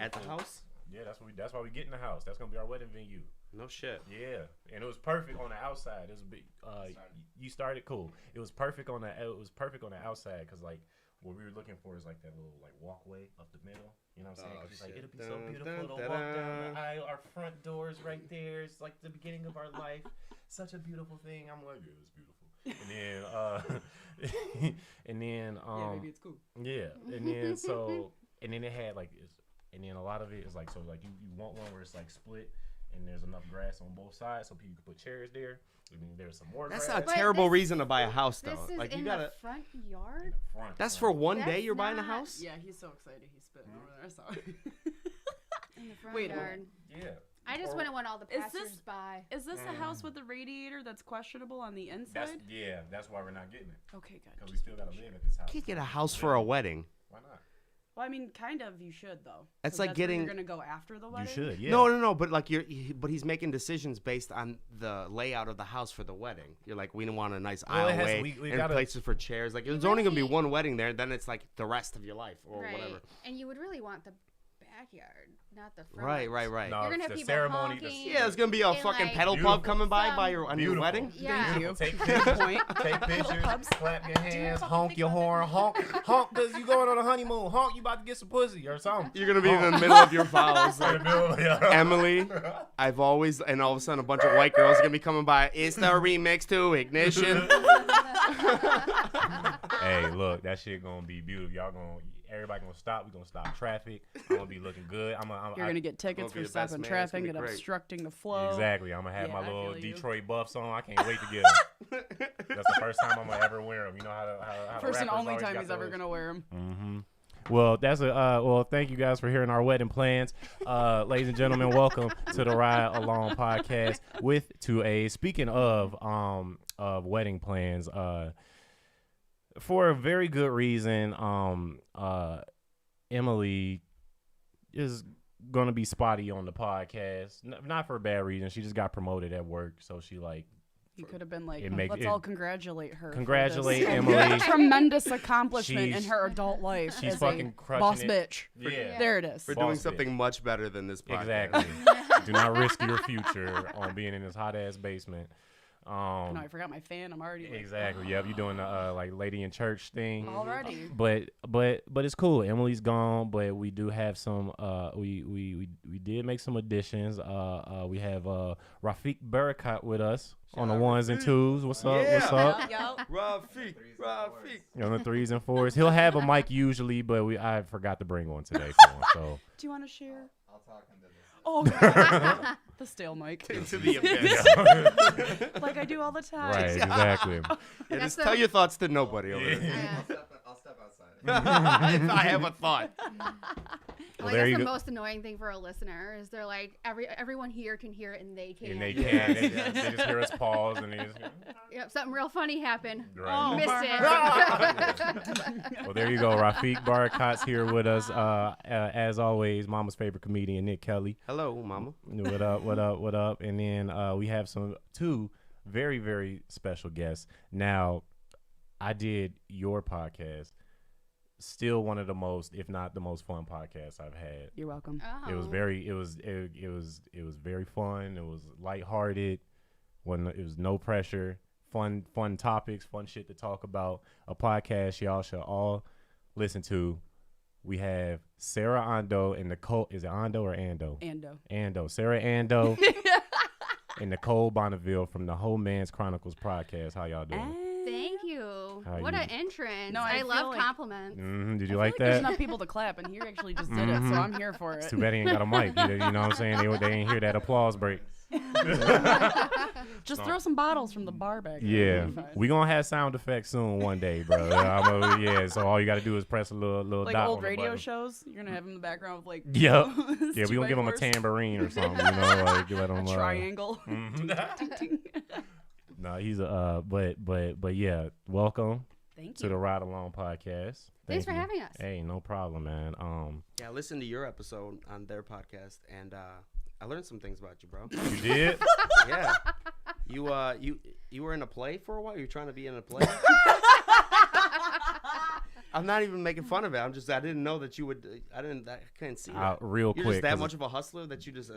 At the house? Yeah, that's why we get in the house. That's gonna be our wedding venue. No shit. Yeah, and it was perfect on the outside. It was big. You started cool. It was perfect on the outside because like what we were looking for is like that little like walkway up the middle. You know what I'm saying? 'Cause he's like, it'll be so beautiful to walk down the aisle. Our front door's right there. It's like the beginning of our life. Such a beautiful thing. I'm like, yeah, it's beautiful. And then yeah, maybe it's cool. Yeah, and then it had like and then a lot of it is like so like you want one where it's like split and there's enough grass on both sides so people can put chairs there. I mean, there's some more. That's grass. not a terrible reason to buy a house though. This is like you in gotta. the front yard. That's for one That's day. You're buying a not- house. Yeah, he's so excited. He's spitting over there. So. In the front Wait, yard. Yeah. I just wouldn't want all the Is this- passers-by. Is this a house with the radiator that's questionable on the inside? That's why we're not getting it Okay, good. because we still gotta live at this house. You can't get a house for a wedding. Why not? Well, I mean, kind of. You should though. That's 'Cause like where getting- You're gonna go after the wedding. You should. Yeah. No. But like but he's making decisions based on the layout of the house for the wedding. You're like, we want a nice aisleway we and gotta- places for chairs. Like, there's You only gonna be really- one wedding there. Then it's like the rest of your life or Right. whatever. And you would really want the backyard, not the front. Right. No, You're gonna have the people ceremony. honking. Yeah, there's gonna be a And, fucking like, pedal Beautiful. pub coming by on your Beautiful. wedding. Yeah. you. Take Good pictures. point. Take pictures. Pubs. Clap your hands. Honk your horn. Honk because you going on a honeymoon. Honk you about to get some pussy or something. You're gonna be in the middle of your vows. In the Like, middle of- yeah. Emily, I've always, and all of a sudden a bunch of white girls are gonna be coming by. It's the remix to Ignition. Hey, look, that shit gonna be beautiful. Everybody gonna stop. We gonna stop traffic. I'm gonna be looking good. You're gonna get tickets Gonna be for the best stopping man. It's traffic gonna be and great. obstructing the flow. Exactly. I'm gonna have Yeah, my I little feel you. Detroit buffs on. I can't wait to get them. That's the first time I'm gonna ever wear them. You know how First the and rappers only always time got he's ever those. gonna wear them. Mm-hmm. Well, thank you guys for hearing our wedding plans. Ladies and gentlemen, welcome to the Ride Along podcast with 2A. Speaking of wedding plans, for a very good reason, Emily is going to be spotty on the podcast. Not for a bad reason. She just got promoted at work, so she like You could have been like, It make- let's it- all congratulate her. for Congratulate this Emily. Tremendous accomplishment in She's- her adult life. she's as fucking a crushing boss it. bitch. Yeah. There it is. We're Boss doing bitch. something much better than this podcast. Exactly. Do not risk your future on being in this hot ass basement. No, I forgot my fan. I'm already like, Exactly. Yep. You doing the like lady in church thing. already. But it's cool. Emily's gone, but we do have some. We did make some additions. We have Rafiq Barakat with us on the ones and twos. What's up? Yeah. What's up? Yup. Rafiq. On the 3s and 4s. He'll have a mic usually, but I forgot to bring one today for him. So Do you want to share? I'll talk into this. Oh, God. The stale mic. Into the abyss. Like I do all the time. right, exactly. Yeah, just the- tell your thoughts to nobody over there. Yeah. I'll step outside. If I have a thought. Well, I there guess you the go. most annoying thing for a listener is they're like everyone here can hear it and they can't. And they Yeah. can. They just hear us pause and they just. Yep, something real funny happened. Right. Missed it. Well, there you go. Rafiq Barakat's here with us. As always, Mama's favorite comedian, Nick Kelly. Hello, mama. What up, what up, what up? And then we have two very, very special guests. Now, I did your podcast. Still one of the most, if not the most fun podcasts I've had. You're welcome. Oh. It was very very fun. It was lighthearted. It was no pressure. Fun topics, fun shit to talk about. A podcast y'all should all listen to. We have Sarah Ando and Nicole. Is it Ando or Ando? Ando. Ando. Sarah Ando and Nicole Bonneville from the Homance Chronicles podcast. How y'all doing? Thank you. How What you- an entrance. No, I I feel love like- compliments. Did you I like feel There's that? enough people to clap, and he actually just did it, so I'm here for It's it. too bad he ain't got a mic. You know what I'm saying? They ain't hear that applause break. Just throw some bottles from the bar back there. Yeah, It'll be fine. we gonna have sound effects soon one day, bro. Yeah, so all you gotta do is press a little Like dot old on the radio button. shows, you're gonna have him in the background with like Yep. Yeah, we two gonna give him a by fours, tambourine or something, you know, like let him. a triangle. Mhm. No, he's but yeah, welcome Thank to you. the Ride Along podcast. Thanks for you. having us. Hey, no problem, man. Yeah, I listened to your episode on their podcast, and I learned some things about you, bro. You did? Yeah. You were in a play for a while? You were trying to be in a play? I'm not even making fun of it. I didn't know that you would. I couldn't see that. Real You're quick. just that much of a hustler that you just.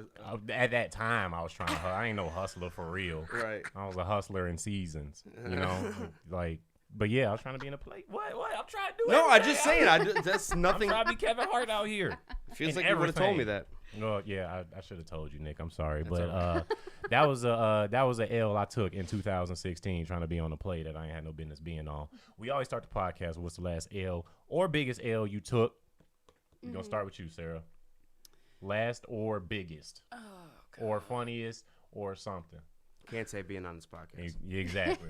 At that time, I was trying to. I ain't no hustler for real. Right. I was a hustler in seasons. You know, like. But yeah, I was trying to be in a play. What? I'm trying to do. No, everything. I'm just saying. That's nothing. I'm trying to be Kevin Hart out here. Feels in like you would have told me everything. that. Well, yeah, I should have told you, Nick. I'm sorry, That's but that was a L I took in 2016 trying to be on a play that I ain't had no business being on. We always start the podcast with what's the last L or biggest L you took. We're gonna start with you, Sarah. Last or biggest, or funniest, or something. Can't say being on this podcast. Exactly.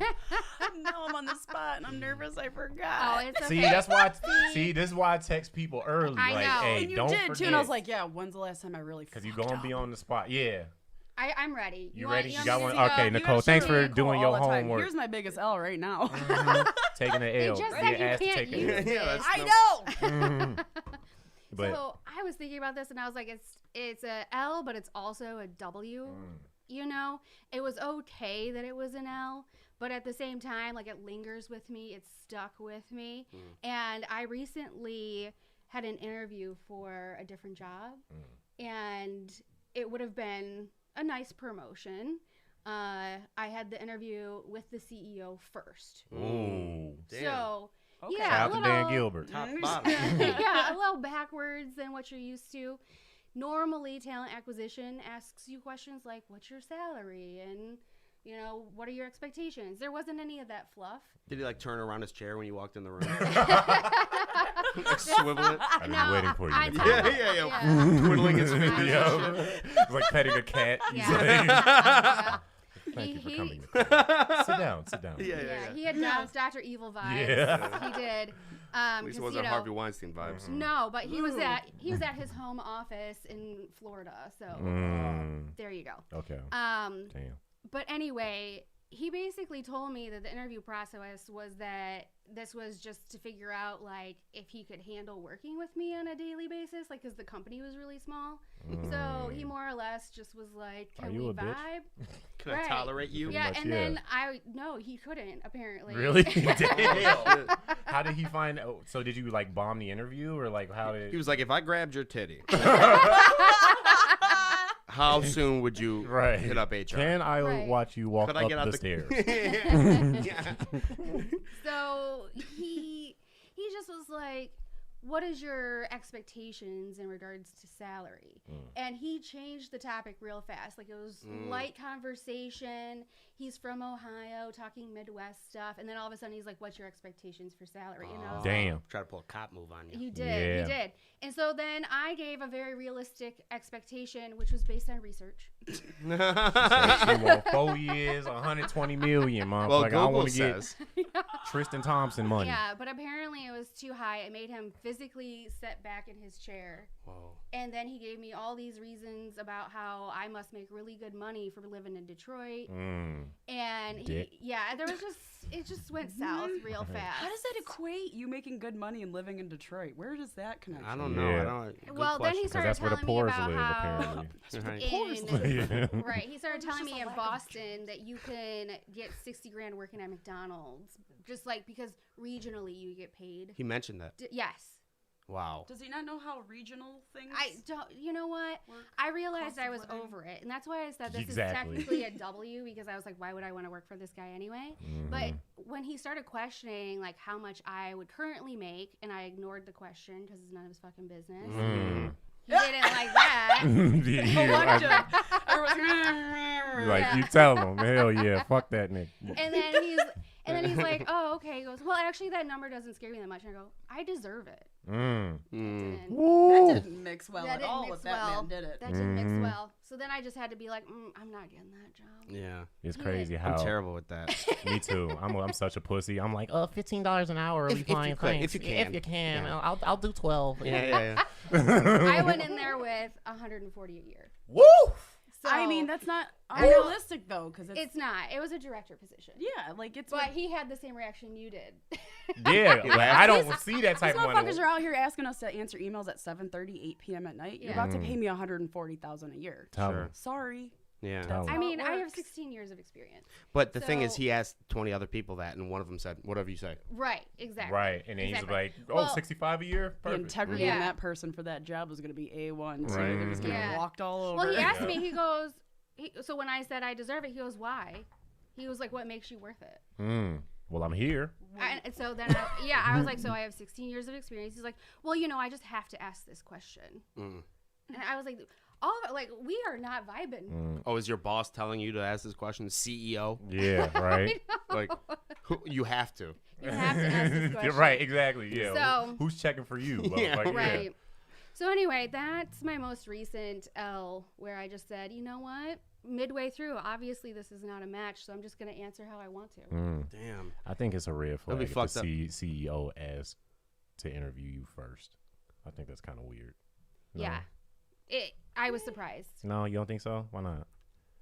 Now I'm on the spot and I'm nervous. I Oh, forgot. it's okay. See, that's why. This is why I text people early. I like, know. hey, And you don't did forget. too, and I was like, yeah. When's the last time I really? Because you're gonna be on the spot. Yeah. I'm ready. You ready? You got want one? me to Okay, go? Nicole. You Thanks gotta for show doing Nicole your all the time. homework. Here's my biggest L right now. Taking an L. They just Being said you asked to can't take an use L. it. Yeah, that's I no- know. But So I was thinking about this, and I was like, it's a L, but it's also a W. You know, it was okay that it was an L, but at the same time, like it lingers with me. It's stuck with me. And I recently had an interview for a different job, and it would have been a nice promotion. I had the interview with the CEO first. ooh. Damn. So, Okay. yeah, Shout a out to Dan little- Gilbert. Top bottom. yeah, a little backwards than what you're used to. Normally, talent acquisition asks you questions like, what's your salary? And, you know, what are your expectations? There wasn't any of that fluff. Did he like turn around his chair when you walked in the room? Like swivel it? I've been waiting for you. I Nicole. tell- Yeah. Twiddling his fingers and Yeah. shit. It's like petting a cat. He's Yeah. like, Yeah. thank you for He- coming. Nicole. Sit down. Yeah, he had Dr. Evil vibes. Yeah. He did. At least it 'cause, wasn't you know, Harvey Weinstein vibes. No, but he was at his home office in Florida. So there you go. Okay. Um, Damn. But anyway, he basically told me that the interview process was that this was just to figure out like if he could handle working with me on a daily basis, like because the company was really small. So he more or less just was like, Are "Can you we a bitch?" vibe?" Can Right. I tolerate you? Yeah, much, and yeah. then no, he couldn't apparently. Really? Damn. How did he find? So did you like bomb the interview or like how did? He was like, if I grabbed your titty, how soon would you Right. hit up HR? Can I Right. watch you walk Could I up get out the stairs? Yeah. So he just was like, what is your expectations in regards to salary? And he changed the topic real fast. Like it was light conversation. He's from Ohio, talking Midwest stuff. And then all of a sudden he's like, what's your expectations for salary? And I was Damn. Try to pull a cop move on you. He did. Yeah. He did. And so then I gave a very realistic expectation, which was based on research. She want 4 years, 120 million, mom. Well, Like I Google want to get says. Tristan Thompson money. Yeah, but apparently it was too high. It made him physically sit back in his chair. Whoa. And then he gave me all these reasons about how I must make really good money for living in Detroit. And Dick. it just went south real fast. How does that equate you making good money and living in Detroit? Where does that connection? I don't know. Yeah. I don't. Good Well, then he question. started That's where the telling me poors about live, how apparently. right. He started telling me in lack of Boston that you can get 60 grand working at McDonald's, just like because regionally you get paid. He mentioned that. Yes. Wow. Does he not know how regional things? I don't. You know what? work? I realized Cost I of was living. over it, and that's why I said this Exactly. is technically a W because I was like, why would I want to work for this guy anyway? But when he started questioning like how much I would currently make, and I ignored the question because it's none of his fucking business. He didn't like that. Like you tell him, hell yeah, fuck that nigga. And then he's like, oh, okay. He goes, well, actually, that number doesn't scare me that much. And I go, I deserve it. That Woo. didn't mix well That at didn't all mix with that well. man, did it? That didn't mix well. So then I just had to be like, I'm not getting that job. Yeah. It's crazy how. I'm terrible with that. Me too. I'm such a pussy. I'm like, $15 an hour. If you could, fine. if you can. If you can, Yeah. I'll do 12. Yeah. I went in there with 140 a year. Woo! So I mean, that's not I know- unrealistic though, because it's not. It was a director position. yeah, like it's. But Like, he had the same reaction you did. Yeah, like, I don't see that these type of motherfuckers money. are out here asking us to answer emails at 7:30, 8 p.m. at night. You're Yeah. about to pay me $140,000 a year. Tell Sure. me. Sorry. Yeah. Don't. I mean, I have works. 16 years of experience. But the thing is, So- he asked 20 other people that, and one of them said, whatever you say. Right, exactly. Right, and then Exactly. he's like, oh, Well, 65 a year? The Perfect. integrity Yeah. in that person for that job was going to be A1 too. Right. It was going to Yeah. be walked all over. Well, he asked Yeah. me, he goes, so when I said I deserve it, he goes, why? He was like, what makes you worth it? Well, I'm here. And so then, I was like, so I have 16 years of experience. He's like, well, I just have to ask this question. And I was like, we are not vibing. Oh, is your boss telling you to ask this question? CEO? Yeah, right. Like, you have to. You have to ask this question. Right, exactly. Yeah. So- Who's checking for you? Yeah. Like, Right. So anyway, that's my most recent L where I just said, you know what? Midway through, obviously this is not a match, so I'm just going to answer how I want to. Damn. I think it's a red That'd be flag if fucked up. the CEO asks to interview you first. I think that's kind of weird. No? Yeah. I was surprised. No, you don't think so? Why not?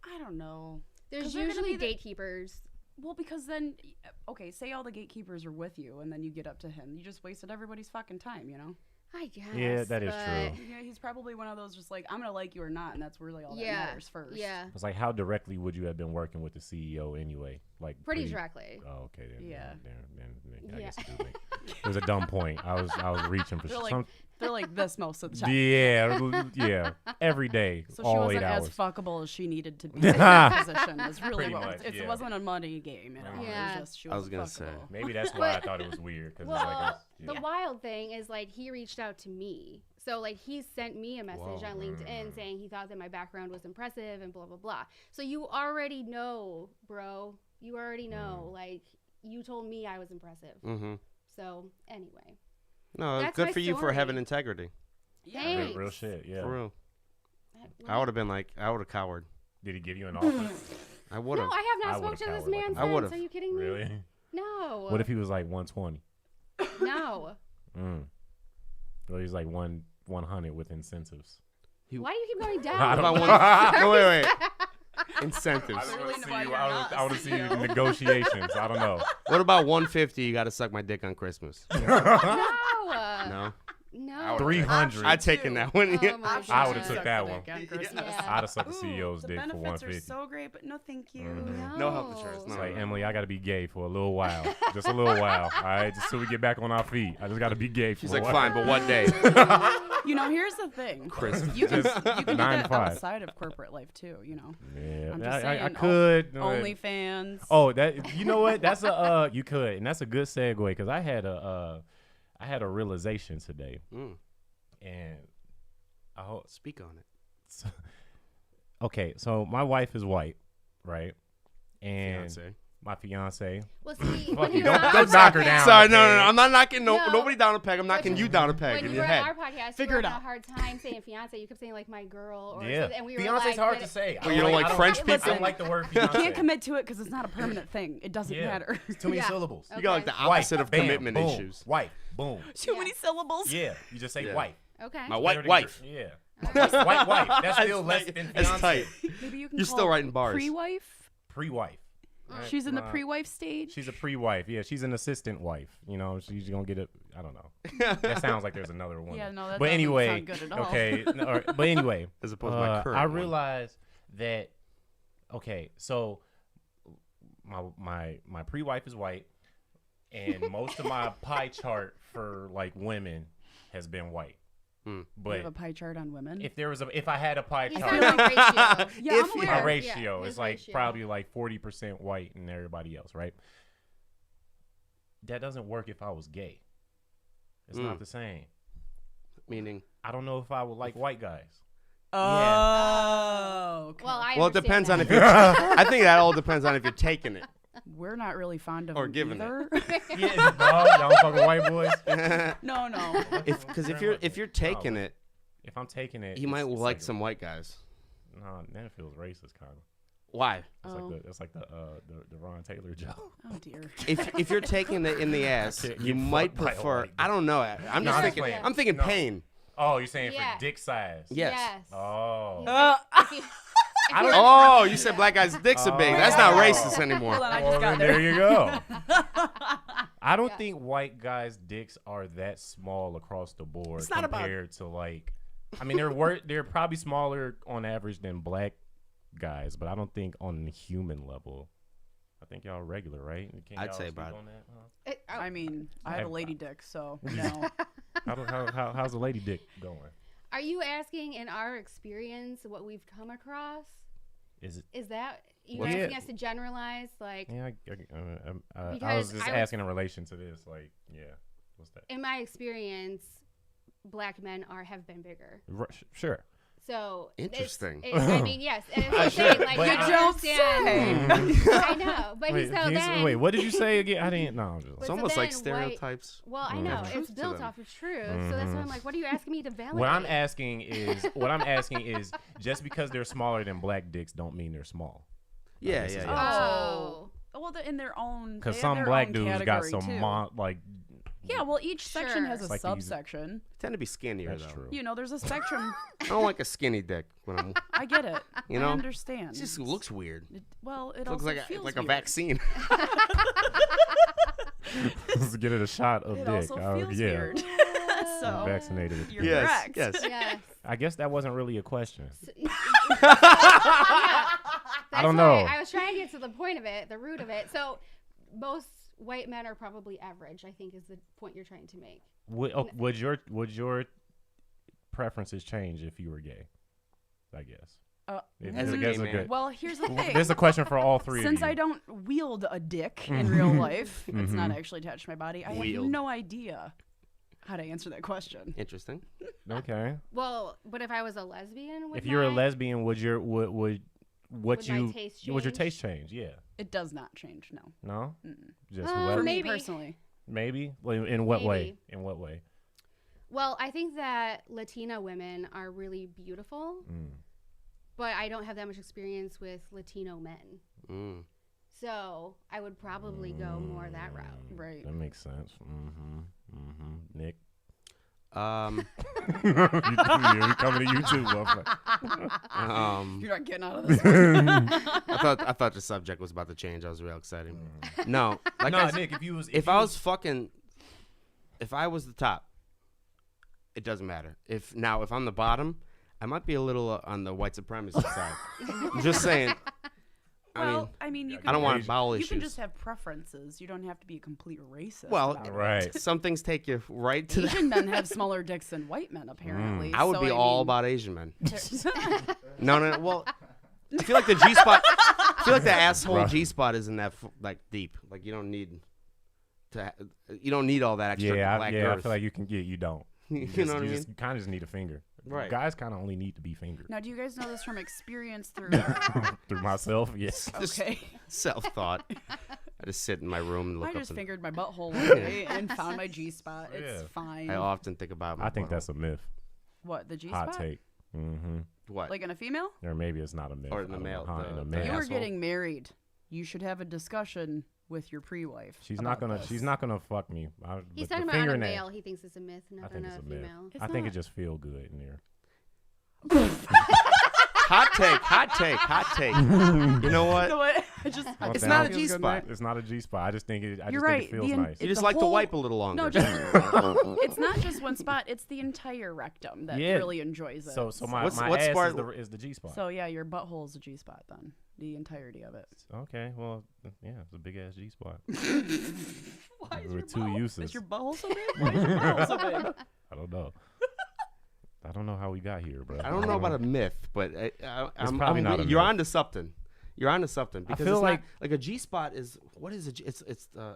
I don't know. 'Cause There's usually usually gatekeepers. Well, because then, okay, say all the gatekeepers are with you, and then you get up to him. You just wasted everybody's fucking time, you know? I guess. Yeah, that is but- true. Yeah, he's probably one of those just like, I'm going to like you or not, and that's really all Yeah. that matters first. Yeah. It's like, how directly would you have been working with the CEO anyway? Like Pretty directly. Oh, okay. Then, Yeah. I Yeah. guess it, do make, it was a dumb point. I was reaching for They're like, some. they're like this most of the time. Yeah, every day, So she all wasn't 8 as hours. fuckable as she needed to be in that position. Is really Pretty what much, it yeah. wasn't a money game, you know. Yeah. It was just she I was wasn't gonna say. fuckable. Maybe that's why I thought it was weird. Cause Well, it's like, the yeah. wild thing is like he reached out to me. So like he sent me a message Whoa. on LinkedIn saying he thought that my background was impressive and blah blah blah. So you already know, bro. You already know. Like you told me I was impressive. Mm-hmm. So anyway. No, That's good my for you for story. having integrity. Thanks. real shit. Yeah. For real. That- I would have been like, I would have cowered. Did he give you an offer? I would No, have. I have I not spoken would've to this cowered like man a I since. would've. Are you kidding me? Really? No. What if he was like 120? No. Well, he's like 100 with incentives. Why do you keep going I down? don't About one, no, wait. Incentives. I Clearly want nobody to got us, I want to see you know? negotiations. I don't know. What about 150? You got to suck my dick on Christmas. No. No. No. 300. I'd taken that one. Oh my I would've God. took Suck that the one. dick on Christmas. Yeah. I'd have sucked the Ooh, CEO's the dick for benefits 150. are so great, but no thank you. No health insurance, It's no. like, Emily, I got to be gay for a little while. Just a little while. All right? Just till we get back on our feet. I just got to be gay for She's a like, while. fine, but what day? You know, here's the thing. Christmas. You can, Just you can do 9 that to 5. outside of corporate life too, you know. Yeah, I'm just I saying, could. OnlyFans. Oh, that you know what? That's a you could, and that's a good segue because I had a realization today, Mm. and I hope. Speak on it. Okay, so my wife is white, right? And Fiance. my fiance. Well, see, Fuck when you, you were don't on our knock her podcast- down. Sorry, okay? no. I'm not knocking No. nobody down a peg. I'm knocking When- you down a peg When in you your were head. on our podcast, Figure you it were having out. a hard time saying fiance. You kept saying like my girl, or Yeah, and we were fiance's like, hard but to say. Well, you don't like I French I people? don't like the word You fiance. can't commit to it because it's not a permanent thing. It doesn't Yeah. matter. Too many Yeah. syllables. You got like the Okay. opposite Wife, of bam, commitment boom. issues. Wife, boom. Too Yeah. many syllables. Yeah, you just say Yeah. wife. Okay. My white wife. Yeah. Okay. White wife. That's still less than That's fiance. tight. Maybe you can You're call still it writing bars. Pre-wife. Pre-wife. She's in the Nah. pre-wife stage. She's a pre-wife. Yeah, she's an assistant wife. You know, she's gonna get it. I don't know. That sounds like there's another one. Yeah, no, that But doesn't anyway, sound good at all. okay. But anyway, As opposed to my current I one. realized that. Okay, so my pre-wife is white, and most of my pie chart for like women has been white. You But have a pie chart on women. if I had a pie He's chart, got a ratio. Yeah, If I'm you- aware. my Yeah, ratio his is like ratio. probably like 40% white and everybody else, right? That doesn't work if I was gay. It's not the same. Meaning. I don't know if I would like white guys. Oh, okay. Well, I Well, it understand depends on that. if you're. I think that all depends on if you're taking it. We're not really fond of Or them giving it. either. Yeah, no, y'all fucking white boys. No, no. Because if you're taking it, If I'm taking it, you might it's like some white guys. No, then it feels racist, kind of. Why? It's like the Ron Taylor joke. Oh dear. If you're taking it in the ass, Can't you get might fucked by a prefer. white I don't know. I'm No, just I'm thinking. playing. I'm thinking No. pain. Oh, you're saying Yeah. for dick size? Yes. Yes. Oh. If you- I don't. Oh, you said black guys' dicks are big. That's not Oh. racist anymore. Hold on, I Well, just got then there. there you go. I don't Yeah. think white guys' dicks are that small across the board It's not about- compared to like. I mean, they're probably smaller on average than black guys, but I don't think on the human level. I think y'all regular, right? Can't I'd y'all say speak about it. on that, huh? I mean, I have a lady dick, so no. How's the lady dick going? Are you asking in our experience what we've come across? Is that you Well, asking yeah. us to generalize? Like, Yeah, I was Because just I would- asking in relation to this. Like, yeah, what's that? in my experience, black men have been bigger. Sure. So Interesting. I mean, yes. And it's what I'm saying, like, But you I- don't understand. say. I know, but Wait, so can you then. wait, what did you say again? I didn't know. But It's so almost like then stereotypes. Well, I Mm. know Have truth it's to built them. off of truth, so that's why I'm like, what are you asking me to validate? What I'm asking is just because they're smaller than black dicks don't mean they're small. Yeah, This yeah, is yeah. Oh. Well, they're in their own. Because they have some their black own dudes got category, some too. Yeah, well, each section Sure. has a It's like these- subsection. Tend to be skinnier That's though. true. You know, there's a spectrum. I don't like a skinny dick when I'm. I get it. You I know? understand. It just looks weird. It looks It looks also like feels a weird. vaccine. Let's get it a shot of It dick. also Oh, feels yeah. weird. so Vaccinated with you're dick. Yes, correct. yes. Yes. I guess that wasn't really a question. Yeah. That's don't why know. I was trying to get to the point of it, the root of it. So most white men are probably average, I think is the point you're trying to make. Would your preferences change if you were gay? I guess. As a I gay guess man. Well, here's the thing. This is a question for all three Since of you. I don't wield a dick in real life, it's not Mhm. actually attached to my body. I Wield. have no idea how to answer that question. Interesting. Okay. Well, but if I was a lesbian, would If you're a my- lesbian, would would my taste would your change? taste change? Yeah. It does not change, no. No. Mm-mm. Just For what? For Maybe. me personally. Maybe. Like, in what way? Maybe. In what way? Well, I think that Latina women are really beautiful, but I don't have that much experience with Latino men. Mm. So I would probably go more that route. Right. That makes sense. Nick. Um, We coming to you too, motherfucker. You're not getting out of this one. I thought the subject was about to change. I was real excited. No, like I, Nick. If you was if I was fucking, if I was the top, it doesn't matter. If I'm the bottom, I might be a little on the white supremacy side. I'm just saying. I mean, you can I don't want have- bowel You issues. can just have preferences. You don't have to be a complete racist. Well, about it. right. Some things take you right to the. Asian men have smaller dicks than white men, apparently. I would so, be I all mean, about Asian men. No. Well, I feel like the G spot. I feel like the asshole Rough. G spot isn't that like deep. Like you don't need you don't need all that extra Yeah, black I girth. feel like you can get. You don't. You just, know what I mean? You kind of just need a finger. Right. Guys kind of only need to be fingered. Now, do you guys know this from experience through? Through myself, yes. Okay. Self thought. I just sit in my room and look I up. just And fingered my butthole one day and found my G spot. It's Yeah. fine. I often think about. My I think butthole. that's a myth. What, the G Hot spot? take. Mm-hmm. what. Like in a female? Or maybe it's not a myth. Or in the I don't know. male, Huh, in the the male. You are asshole. getting married. You should have a discussion with your pre-wife. She's about not gonna. this. She's not gonna fuck me. He's but talking the about on a fingernail, male. He thinks it's a myth, I not think on it's a a myth. female. It's I think it not. just feel good in there. Hot take. You know what? No, I just. Oh, It's damn. not a Feels G good, spot. It's not a G spot. I just think it. I You're just right. think it feels The nice. You just the like to whole- wipe a little longer. No, just it's not just one spot. It's the entire rectum that Yeah. really enjoys it. So my What's ass part- is the G spot. So yeah, your butthole is a G spot then. The entirety of it. Okay, well, yeah, it's a big ass G spot. Why is With your two butthole- uses. Is your butthole so big? Why is your butthole so big? I don't know. I don't know how we got here, bro. I don't know about a myth, but I'm probably not a you're myth. onto something. You're onto something because feel it's like- not, like a G spot is what is a G? It's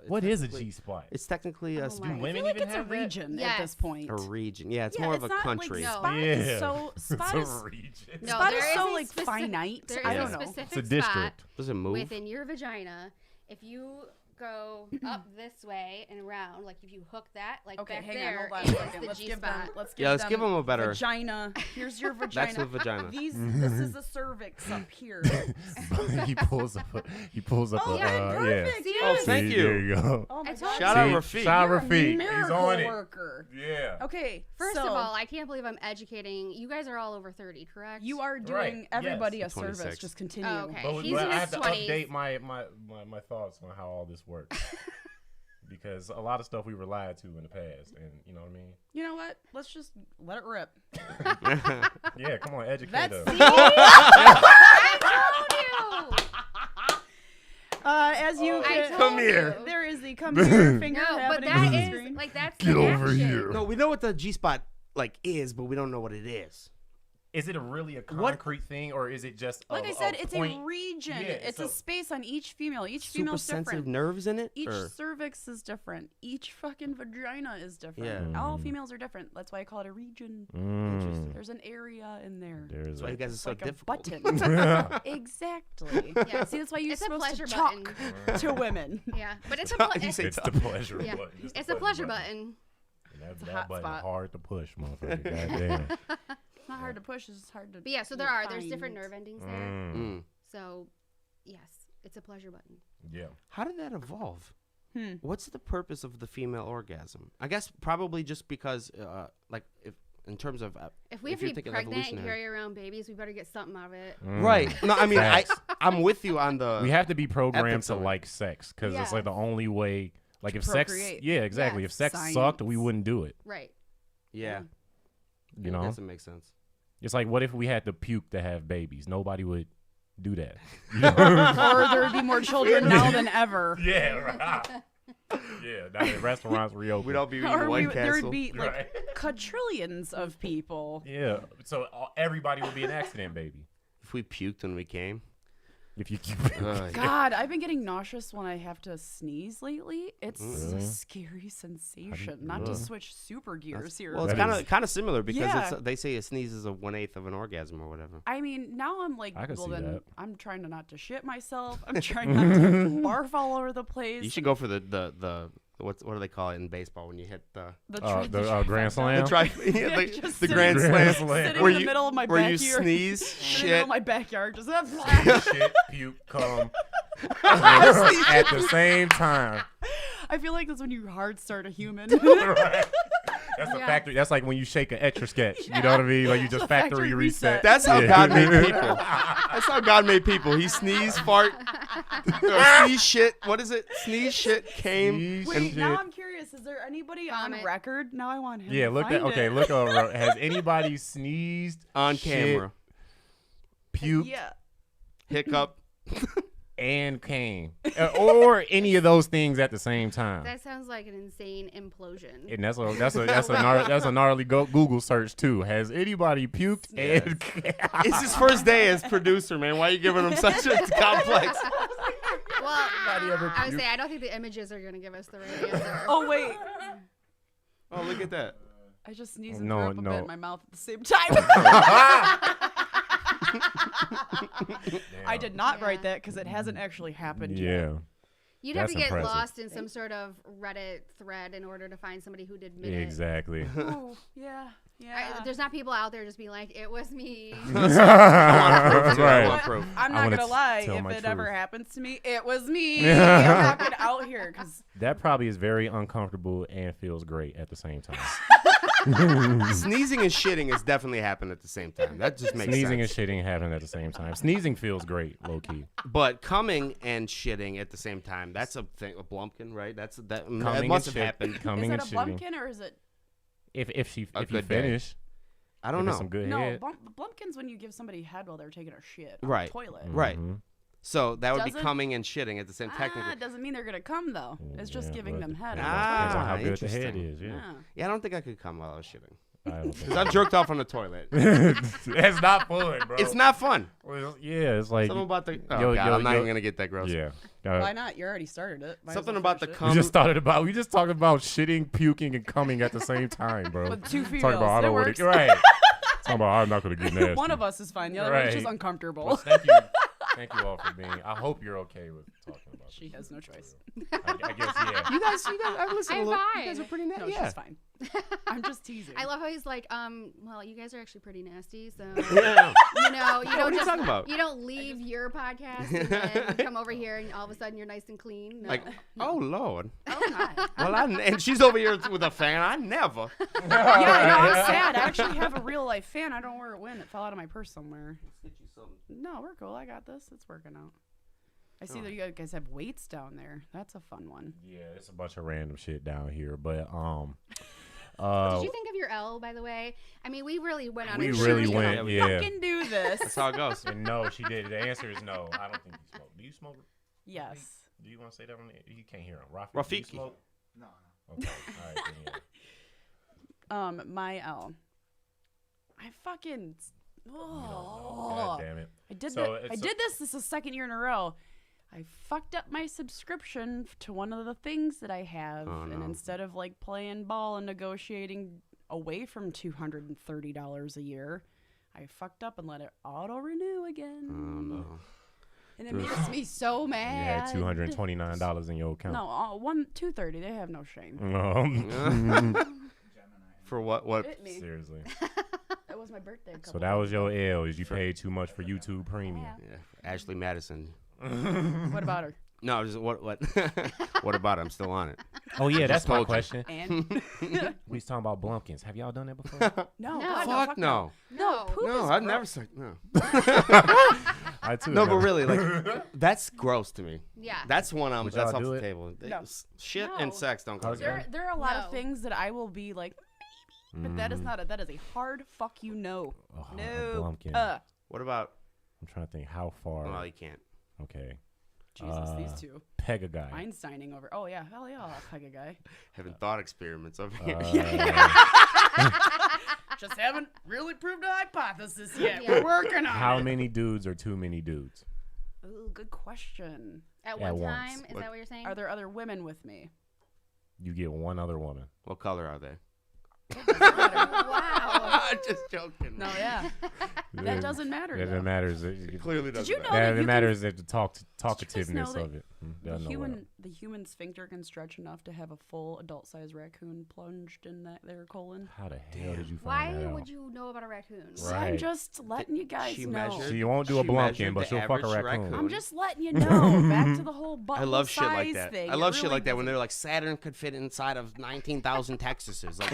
What is a technically- G spot? It's technically a, Oh sp- my. I Women feel like even it's a have that? region at Yes. this point. a region. Yeah, it's Yeah, more of a not country. Like, No. spot Yeah, is so spot it's is a region. No, spot there is is so a like specific- finite. There I is don't a know. specific It's a spot district. Does it move? within your vagina. If you go up this way and around, like if you hook that, like Okay, back hang there, on, hold on is a second. the Let's G give spot. them. Let's give Yeah, let's give them a better. vagina. Here's your vagina. That's the vagina. This is the cervix up here. He pulls up. He pulls up. Oh, yeah, perfect. See, Oh, yes. thank See, you. There you go. Oh my I god. told Shout you. out See? Rafiq. Shout out You're a Rafiq. He's miracle on it. worker. Yeah. Okay. First so of all, I can't believe I'm educating. You guys are all over 30, correct? you are Right, doing everybody yes. a service. 26. Just continue. Oh, okay. But, He's but in I his have to 20s. update my thoughts on how all this works. Because a lot of stuff we were lied to in the past, and you know what I mean? You know what? Let's just let it rip. Yeah, come on, educate That's us. As you I can, Come here. there is the come here finger No, but happening that on the is screen. like that's Get the over action. here. No, we know what the G spot like is, but we don't know what it is. Is it really a What- concrete thing, or is it just Like I I said, it's a region. Yeah, it's a so- space on each female. Each Super female's sensitive different. nerves in it. Each or- cervix is different. Each fucking vagina is different. Yeah. All females are different. That's why I call it a region. Mm. There's an area in there. There's That's why you guys are It's so like difficult. a button. Exactly. Yeah. See, that's why you're It's a supposed pleasure to talk button. to women. Yeah, but it's a You say It's the pleasure yeah. button. It's a pleasure button. And that, a that hot button spot. hard to push, motherfucker. Goddamn. It's not hard to push. It's just hard to. But yeah, so there's different nerve endings there. Mm. So yes, it's a pleasure button. Yeah. How did that evolve? Hmm. What's the purpose of the female orgasm? I guess probably just because, like, if in terms of If we if have you're to be thinking pregnant and evolutionary. carry around babies, we better get something out of it. Right. No, I mean, Facts. I'm with you on the. We have to be programmed ethics to of it. like sex because it's Yeah. like the only way. Like To if sex, procreate. yeah, exactly. Yeah, If sex science. sucked, we wouldn't do it. Right. Yeah. You I know, guess it makes sense. it's like what if we had to puke to have babies? Nobody would do that. Or there would be more children now than ever. Yeah, right. Yeah, now that restaurants reopen. We'd all be eating Or White there Castle. would be like Right. quadrillions of people. Yeah, so everybody would be an accident baby. If we puked when we came. If you keep God, I've been getting nauseous when I have to sneeze lately. It's Really? a scary sensation. Not to Ugh. switch super gears here. Well, it's That kind of similar because Yeah. they say a sneeze is a 1/8 of an orgasm or whatever. I mean, now I'm like, I can well see then that. I'm trying to not to shit myself. I'm trying not to barf all over the place. You should go for the what do they call it in baseball when you hit the The Grand trifecta. Slam? the, tri- Yeah, yeah, the, just the sitting- grand Grand slam Slam. Sitting where in the you middle of my where you backyard. sneeze In the middle shit of my backyard, just shit, puke, come at the same time. I feel like that's when you hard start a human. Right. That's a Yeah. factory. That's like when you shake an etch a sketch. You know what I mean? Like you just The factory factory reset. reset. That's how Yeah. God made people. That's how God made people. He sneezed, fart, sneeze, shit. What is it? Sneeze, shit, came. Sneeze, Wait, shit. now I'm curious. Is there anybody on Vomit. record? Now I want him. Yeah, to look at find okay, it. look over. Has anybody sneezed On shit, camera. puked, Yeah. Hiccup. and came, or any of those things at the same time? That sounds like an insane implosion. And that's a gnarly Google search too. Has anybody puked and It's his first day as producer, man. Why are you giving him such a complex? Well, Anybody ever I would puked? say I don't think the images are gonna give us the right answer. Oh wait, Oh, look at that. I just sneezed and No, threw up a no. bit in my mouth at the same time. I did not write that because it hasn't actually happened yet. Yeah, You'd have That's to get impressive. lost in some sort of Reddit thread in order to find somebody who'd admit it. exactly. Ooh, yeah, yeah. There's not people out there just being like, "It was me." I Right. want proof. I'm I not wanna gonna lie. tell If my it ever truth. happens to me, it was me. I'm not gonna out here because That probably is very uncomfortable and feels great at the same time. Sneezing and shitting has definitely happened at the same time. That just makes Sneezing sense. and shitting happen at the same time. Sneezing feels great, low key. But coming and shitting at the same time—that's a thing. A blumpkin, right? That Coming must and have shit- happened. Coming is and it a shitting. blumpkin or is it If you A good day. finish, I don't if know. it's some good no? head. Blumpkins when you give somebody head while they're taking a shit on Right. the toilet. Right. Mhm. So that would be Doesn't- coming and shitting at the same technically. It doesn't mean they're gonna come though. It's just Yeah, giving but them head. depends on on- the depends on Ah, how good the head interesting. is. Yeah. toilet. Yeah, I don't think I could come while I was shitting. I don't think Because I've jerked off on the toilet. That's not fun, bro. It's not fun. Well, yeah, it's like Something about the. Oh, yo, God, yo, I'm not yo- even going to get that gross. yeah. Why not? You already started it. Might as Something well about the finish it. cum. We just started about. We just talked about shitting, puking, and coming at the same time, bro. With two Talking females. about I It don't want works. to. Right. Talking about I'm not gonna get nasty. One of us is fine. The other one's just Right. uncomfortable. Well, thank you all for being. I hope you're okay with talking about. She this. has no choice. I guess yeah. You guys, I listen I'm a little. You fine. guys are pretty nice. No, Yeah. she's fine. I'm just teasing. I love how he's like, well, you guys are actually pretty nasty, so Yeah. you know, you What are don't you just talking about? you don't leave your podcast and then come over here and all of a sudden you're nice and clean. No. Like, oh Lord. Oh my. Well, and she's over here with a fan. I never. Yeah, no, I'm sad. I actually have a real life fan. I don't know where it went. It fell out of my purse somewhere. No, we're cool. I got this. It's working out. I see that you guys have weights down there. That's a fun one. Yeah, it's a bunch of random shit down here, but Did you think of your L, by the way? I mean, we really went on We a really journey. went- We yeah. fucking do this. That's how it goes. And no, she did. The answer is no. I don't think you smoke. Do you smoke? Yes. Do you want to say that on the, you can't hear him. Rafiki. Rafiki. Do you smoke? No. Okay. All right. Then, yeah. My L. I fucking. God damn it. I did So that. I did this. This is the second year in a row. I fucked up my subscription to one of the things that I have, Oh, and no. instead of like playing ball and negotiating away from $230 a year, I fucked up and let it auto renew again. Oh no. And it makes me so You mad. had $229 in your account. No, $230. They have no shame. Gemini. For what? Hit me. Seriously. That was my birthday. a So couple that was days your ago. L. Is you paid too much for YouTube Premium? Yeah. Ashley Madison. What about her? No, just what? What about it? I'm still on it. Oh yeah, that's my told you. question. And We was talking about Blumpkins. Have y'all done that before? no, No. God, Fuck no. No, poop No, is I've gross. never said no. I too. No, but have. really, like that's gross to me. Yeah. That's one Would that's y'all off do the it? table. No. Shit No. and sex don't go Okay. together. There are a lot No. of things that I will be like, maybe, but that is not that is a hard fuck you no. Oh, a No. Blumpkin. What about? I'm trying to think how far. Well, you can't. Okay. Jesus, these two. Peg a guy. Einsteining over. Oh yeah, hell yeah, I'll peg a guy. Having thought experiments over here. Just haven't really proved a hypothesis yet. Yeah. We're working on How it. many dudes are too many dudes? Ooh, good question. At At one once. time, is that what you're saying? Are there other women with me? You get one other woman. What color are they? Wow. Just joking. No, yeah, that doesn't matter. It though. matters. Clearly doesn't. you know matter. that That you it matters that the talkativeness that of it. The human sphincter can stretch enough to have a full adult-sized raccoon plunged in their colon. How the hell did you Why find that out? Oh. would you know about a raccoon? Right. I'm just letting you guys She know. measured- She won't do a She Blumpkin, measured but the she'll fuck a average raccoon. raccoon. I'm just letting you know. Back to the whole butthole I love shit like size that. thing. I It love shit really like that when doesn't- they're like Saturn could fit inside of 19,000 Texases. Like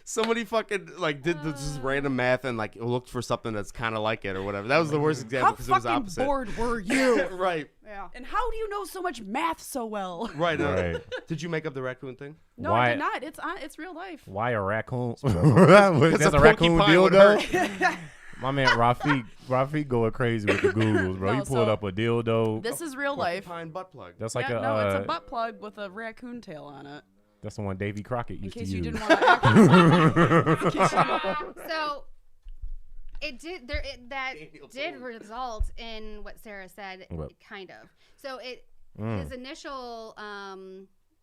somebody fucking like did this random math and like looked for something that's kind of like it or whatever. That was the worst example How because it was fucking opposite. bored were you? Right, Yeah. And how do you know so much math so well? right. Right. Did you make up the raccoon thing? No, Why- I did not. It's real life. Why a raccoon? Because That's a a raccoon porcupine would dildo? My man Rafiq going crazy with the Googles, bro. No, You pulled so- up a dildo. This is real life. Porcupine butt plug. That's like yeah, a no, it's a uh, butt plug with a raccoon tail on it. that's the one Davy Crockett In used to case use. you didn't want to. So it did there it, that Daniel did Boone. result in what Sarah said, What? kind of. So it Mm. his initial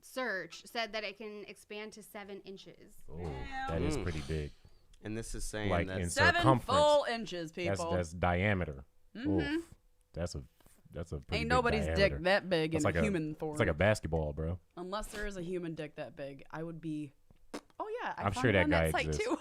search said that it can expand to 7 inches. Oh, that is Mm. pretty big. And this is saying Like that in 7 circumference. full inches, people. That's diameter. Mhm. Oof. That's a pretty Ain't big nobody's diameter. dick that big That's in like a human form. It's like a basketball, bro. Unless there is a human dick that big, I would be. Oh yeah, I I'm found sure it that on guy site exists. too.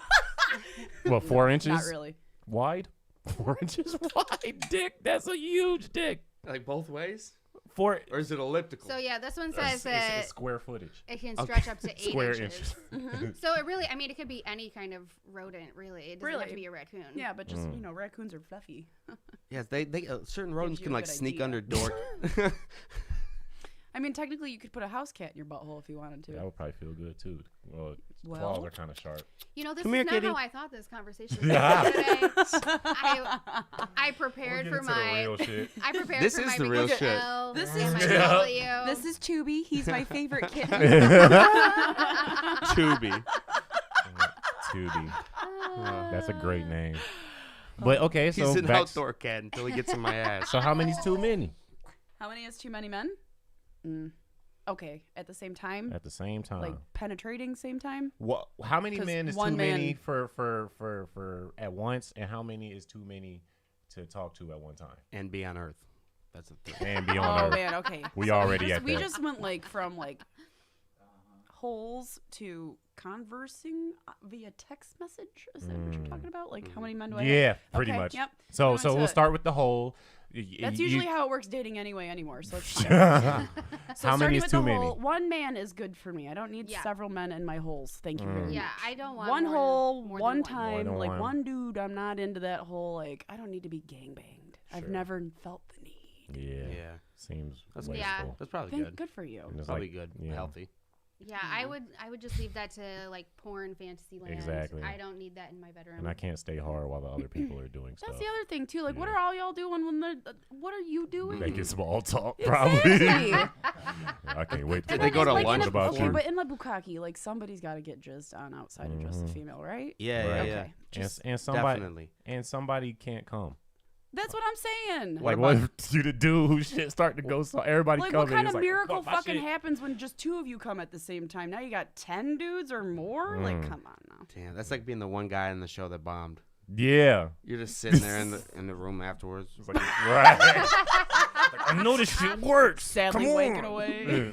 What, 4 Not inches really. wide? 4 inches wide dick. That's a huge dick. like both ways, 4. or is it elliptical? So yeah, this one It's says that it's square footage. it can stretch up to 8 Square inches. inches. So it really, I mean, it could be any kind of rodent, really. It doesn't have to Really? be a raccoon. Yeah, but just Mm. raccoons are fluffy. yes, they certain rodents you can a like good sneak idea. under door. I mean, technically, you could put a house cat in your butthole if you wanted to. That would probably feel good too. Well, Well- claws are kind of sharp. You know, this Come is here, not kitty. how I thought this conversation was going today. I prepared for my. real shit. I prepared This for is my the real big shit. L This and is my true. W. This is Tubi. He's my favorite kitten. Tubi. Tubi. That's a great name. But okay, so He's an back. outdoor cat until he gets in my ass. So how many's too many How many is too many men? Okay, at the same time, at the same time? like penetrating same time. What? How many 'Cause men is too one many man- for at once, and how many is too many to talk to at one time And be on Earth. That's a thing. and be on Oh Earth? man, okay. We So already just, at we that. just went like from like holes to conversing via text message. Is that what you're talking about? Like how many men do I have? Yeah, pretty Okay, much. Yep. So We so went we'll to- start with the whole. That's usually how it works dating anyway anymore. So, it's, so how many starting is with too the many? hole, one man is good for me. I don't need Yeah. several men in my holes. Thank you very Yeah, much. I don't want One more- hole, more than one one. time, More than like one. one dude. I'm not into that whole like. I don't need to be gangbanged. I've Sure. never felt the need. Yeah, Yeah. seems That's wasteful. Yeah. That's probably Thank, good. good for you. And it's Probably like, good. yeah. Healthy. Yeah, I would just leave that to like porn fantasy land. Exactly. I don't need that in my bedroom. And I can't stay hard while the other people are doing stuff. That's the other thing too. Like, what Yeah. are all y'all doing when they're? What are you doing? Making small talk, probably. Exactly. I can't wait to Did they go to Like, lunch in a, about okay, you. but in the bukkake, like somebody's got to get jizzed on outside of just the female, right? Yeah, Right. yeah, Okay. yeah. Just, and somebody Definitely. and somebody can't come. that's what I'm saying. Like what if you the dude who shit start to go so everybody Like, comes what kind and of it's miracle like, fuck my fucking shit. happens when just 2 of you come at the same time? Now you got 10 dudes or more? Like, come on now. Damn, that's like being the one guy in the show that bombed. Yeah. You're just sitting there in the room afterwards. It's like, right. Like, I know this shit works. Sadly Come waking on. away.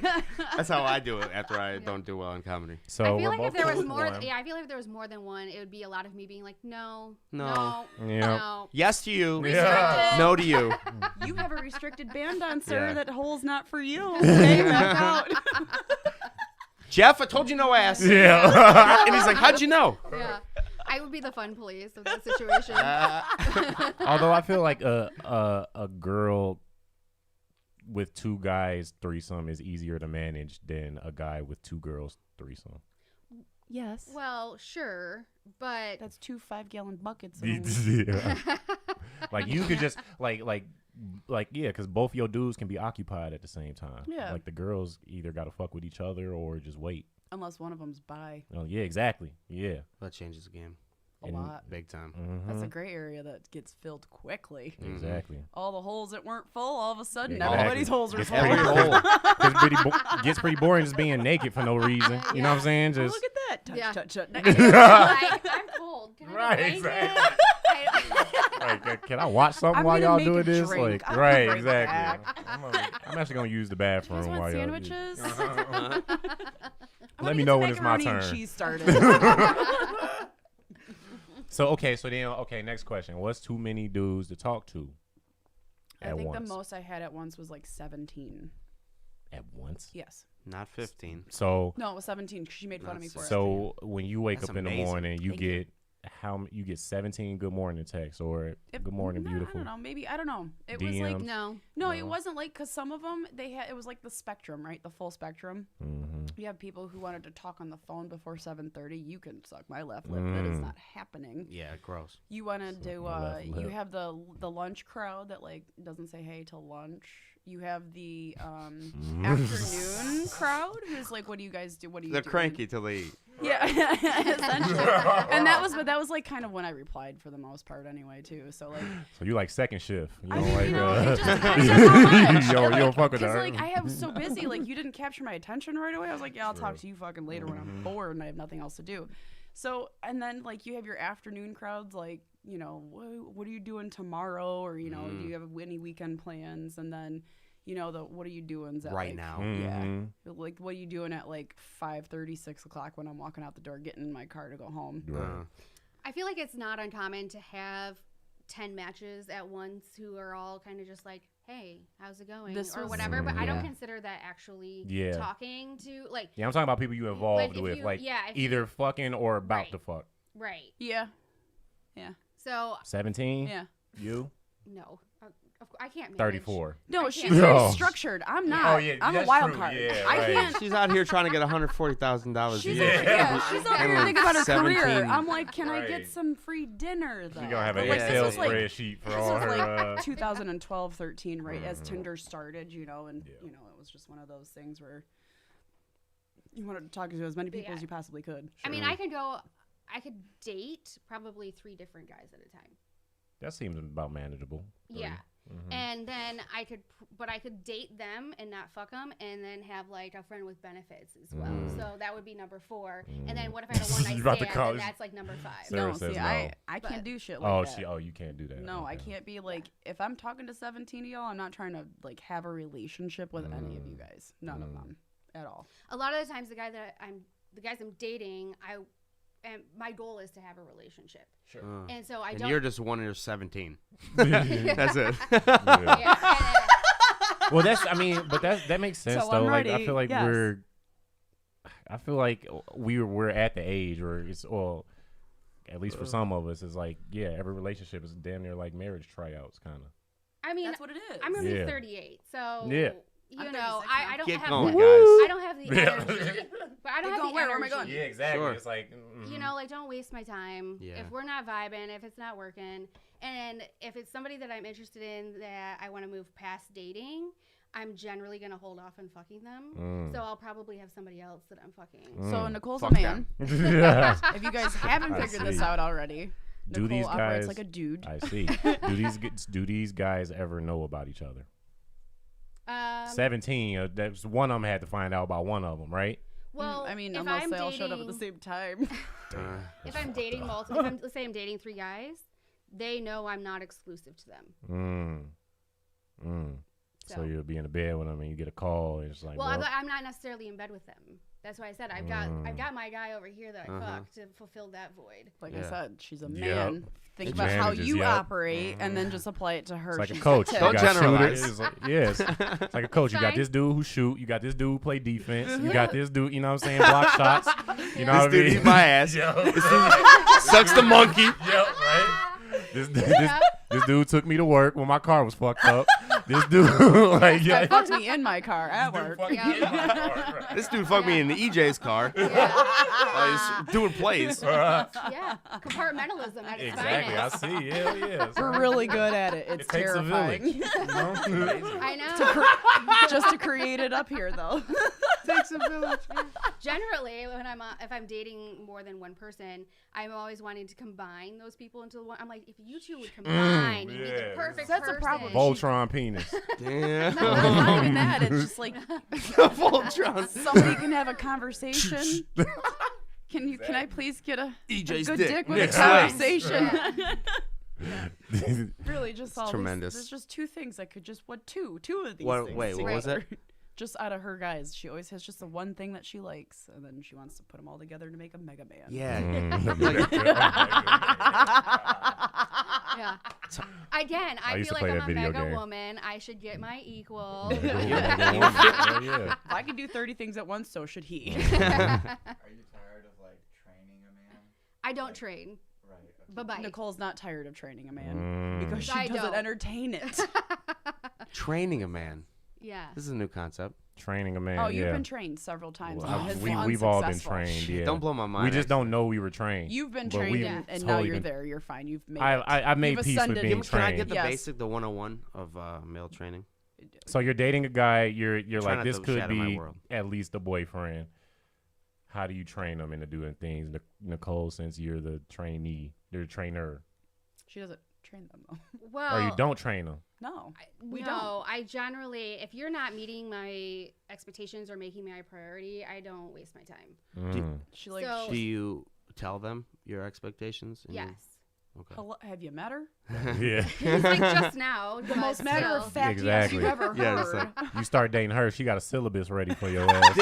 That's how I do it after I don't do well in comedy. So I we're feel like both if there cool was with more, one. I feel like if there was more than one, it would be a lot of me being like, no, No. Yeah. no. Yes to you. Yeah. No to you. You have a restricted band on, sir. Yeah. That hole's not for you. Okay, back out. Jeff, I told you no ass. Yeah. And he's like, how'd you know? Yeah, I would be the fun police of that situation. Although I feel like a girl with 2 guys threesome is easier to manage than a guy with 2 girls threesome. Yes. Well, sure, but That's 2 5-gallon buckets. in a week. Yeah. Like you could just like yeah, because both your dudes can be occupied at the same time. Yeah. Like the girls either gotta fuck with each other or just wait. Unless one of them's bi. Oh yeah, exactly. Yeah. That changes the game. A And- lot. Big time. That's a Mhm. gray area that gets filled quickly. Exactly. All the holes that weren't full, all of a sudden, Exactly. everybody's holes are Gets full. pretty Every boring. hole. Gets pretty boring just being naked for no reason. You know what I'm saying? Oh, Just look at that. Touch, Yeah. touch, touch. like, I'm cold. Can I Right, have a blanket? exactly. like, can I watch something I'm while gonna y'all make doing a this? drink. Like, I'll be right, right exactly. I'm actually gonna use the You guys bathroom want while y'all. sandwiches? Uh-huh. I'm Let gonna me get know some when it's my macaroni and turn. cheese started. So next question. What's too many dudes to talk to I at think once? the most I had at once was like 17. At once. Yes. Not 15. So No, it was 17 because she made fun of me for it. so when you wake That's up in the amazing. morning, you Thank you. get you get 17 good morning texts or It- good morning no, beautiful. I don't know. Maybe I don't know. It was like DMs. No. no, it wasn't like because some of them they had it was like the spectrum, right? The full spectrum. Mm-hmm. You have people who wanted to talk on the phone before 7:30. You can suck my left lip. That is not happening. Yeah, gross. You wanted to. my left You lip. have the lunch crowd that like doesn't say hey till lunch. You have the afternoon crowd who's like, what do you guys do? What do you? They're doing? cranky till they eat. Yeah, essentially. And that was like kind of when I replied for the most part anyway too. So like, So you like second shift. You I don't mean, like you know, it just depends on how much. yo, you don't fuck with Because her. like I was so busy, like you didn't capture my attention right away. I was like, yeah, I'll talk to you fucking later when I'm bored and I have nothing else to do. So and then like you have your afternoon crowds, like you know, what are you doing tomorrow, or you know, do you have any weekend plans? And then you know the what are you doing at Right like, now. Yeah, Mhm. like what are you doing at like 5:30, 6 o'clock when I'm walking out the door, getting in my car to go home. Right. I feel like it's not uncommon to have 10 matches at once who are all kind of just like, hey, how's it going? This or was- whatever. But I don't Yeah. consider that actually Yeah. talking to, like, Yeah, I'm talking about people you involved if with, you- like yeah, if either fucking or about Right. to fuck. right. Yeah, So, 17? yeah. You? no. I can't manage. 34. No, I she's can't- very No. structured. I'm not. Oh, yeah, I'm a that's wild true. card. Yeah, I right. can't. She's out here trying to get $140,000. She's Yeah. out, yeah, she's out here And thinking about her 17. career. I'm like, can I Right. get some free dinner though? You're going to have But, an like, Excel this was like spreadsheet for this all was her. like 2012, 13, right as Tinder started, you know, and Yeah. you know it was just one of those things where you wanted to talk to as many people Yeah. as you possibly could. I mean, I could date probably 3 different guys at a time. That seems about manageable. Yeah. Mhm. And then I could date them and not fuck them, and then have like a friend with benefits as well. So that would be number 4. And then what if I had a one night You about to stand? call And us- that's like number 5. Sarah No, says see, no. I But- can't do shit like Oh, that. you can't do that. No, I Okay. can't be like if I'm talking to 17 of y'all, I'm not trying to like have a relationship with any of you guys. None of them at all. A lot of the times, the guys I'm dating, and my goal is to have a relationship. Sure. And so I And don't. you're just one of your 17. That's it. Yeah. yeah, Well, that makes sense So though. I'm Like I ready, feel like yes. we're at the age where it's at least for some of us, it's like every relationship is damn near like marriage tryouts kind of. I mean, That's what it is. I'm gonna be Yeah. 38, so Yeah. you I'm know, 36 I now. don't Get have going, the, guys. I don't have the Yeah. energy, But I don't Keep have going, the where am I energy. going? Yeah, exactly. Sure. It's like You know, like don't waste my time. Yeah. If we're not vibing, if it's not working, and if it's somebody that I'm interested in that I want to move past dating, I'm generally gonna hold off on fucking them. So I'll probably have somebody else that I'm fucking. So Nicole's Fuck a man. Yeah. If you guys haven't I figured this see. out already, Do Nicole these operates guys- like a dude. I see. Do these guys ever know about each other? 17. That's one of them had to find out about one of them, right? Well, I mean, if unless I'm they all showed up at the dating- same time. If I'm dating multiple, let's say I'm dating 3 guys, they know I'm not exclusive to them. So you'll be in the bed with them and you get a call and it's like, Well, I'm not necessarily in bed with them. That's why I said I've got my guy over here that I fucked to fulfill that void. Like Yeah. I said, she's a Yep. man. Think It about how manages, you yep. operate and then just apply it to her. it's like a She's coach. got You Don't tips. got generalize. shooters. It's like, yes. It's like a coach. You got Fine. this dude who shoot. You got this dude who play defense. You got this dude, you know what I'm saying, block shots. You know This what I dude mean? eat my ass. Yo, This dude sucks the monkey. Yep, right? This dude took me to work when my car was fucked up. This dude, like, Guy yeah. fucked me in my car at work. This dude fucked me in the EJ's car. While he's doing plays. Yeah, compartmentalism at its Exactly. I finest. see. Hell yeah. We're really good at it. It's It takes a terrifying. village. You know? I know. Just to create it up here, though. Takes a village. Generally, when if I'm dating more than one person, I'm always wanting to combine those people into one. I'm like, if you two would combine, you'd be the yeah. perfect That's a person. problem. Voltron penis. Damn. No, it's not even that. It's just like Voltron. somebody can have a conversation. Can I please get a EJ's good dick. dick with Nick a Slade. conversation? Yeah. Really, just all tremendous. There's just 2 things that could just two of these What- things. wait, what was together. it? Just out of her guys, she always has just the one thing that she likes, and then she wants to put them all together to make a Mega Man. Yeah. Yeah. Again, I used feel to like play I'm that a video mega game. woman. I should get my equal. Yeah. If I can do 30 things at once, so should he. Are you tired of like training a man? I don't train. Right. Okay. Bye-bye. Nicole's not tired of training a man because she I doesn't don't. entertain it. Training a man. Yeah. This is a new concept. Training a man. Oh, you've yeah. been trained several times. Well, and it has we've been all been unsuccessful. trained. Yeah. Don't blow my mind. We just actually. don't know we were trained. You've been But trained, we've and now totally you're been- there. You're fine. You've made it. I made You've peace with ascended. being Can I trained. get the Yes. basic, the 101 of male training? So you're dating a guy. You're Try like, not this to could shatter my be world. at least a boyfriend. How do you train them into doing things, Nicole? Since you're the trainee, you're the trainer, She doesn't train them though. Well, or you don't train them. No, we no, don't. I generally, if you're not meeting my expectations or making my priority, I don't waste my time. She like. So- Do you tell them your expectations? and Yes. Okay. Hello, have you met her? Yeah. It's like just now. The most matter of fact Exactly. yes you've ever Yeah, heard. it's like- You start dating her, she got a syllabus ready for your ass.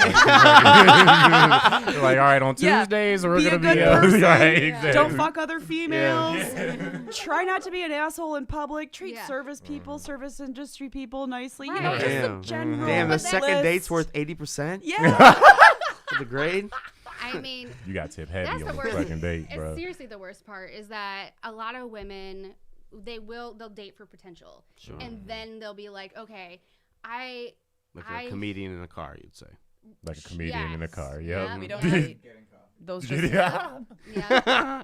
You're like, all right, on Yeah. Tuesdays we're Be a gonna good be person. right, Yeah. exactly. Don't fuck other females. Yeah. Try not to be an asshole in public. Treat Yeah. service people, service industry people nicely. You Right. know, just Damn. a general Damn, the But second list. date's worth 80%? Yeah. of the grade? I mean, You got tip heavy That's on the the worst. fucking date, it's bro. seriously the worst part is that a lot of women they'll date for potential, Sure. and then they'll be like, okay, Like I- a comedian in a car, you'd say. Like a comedian in a Yes. car. Yeah. Yep. We don't Yeah. date. Getting coffee. Those just Yeah. yeah.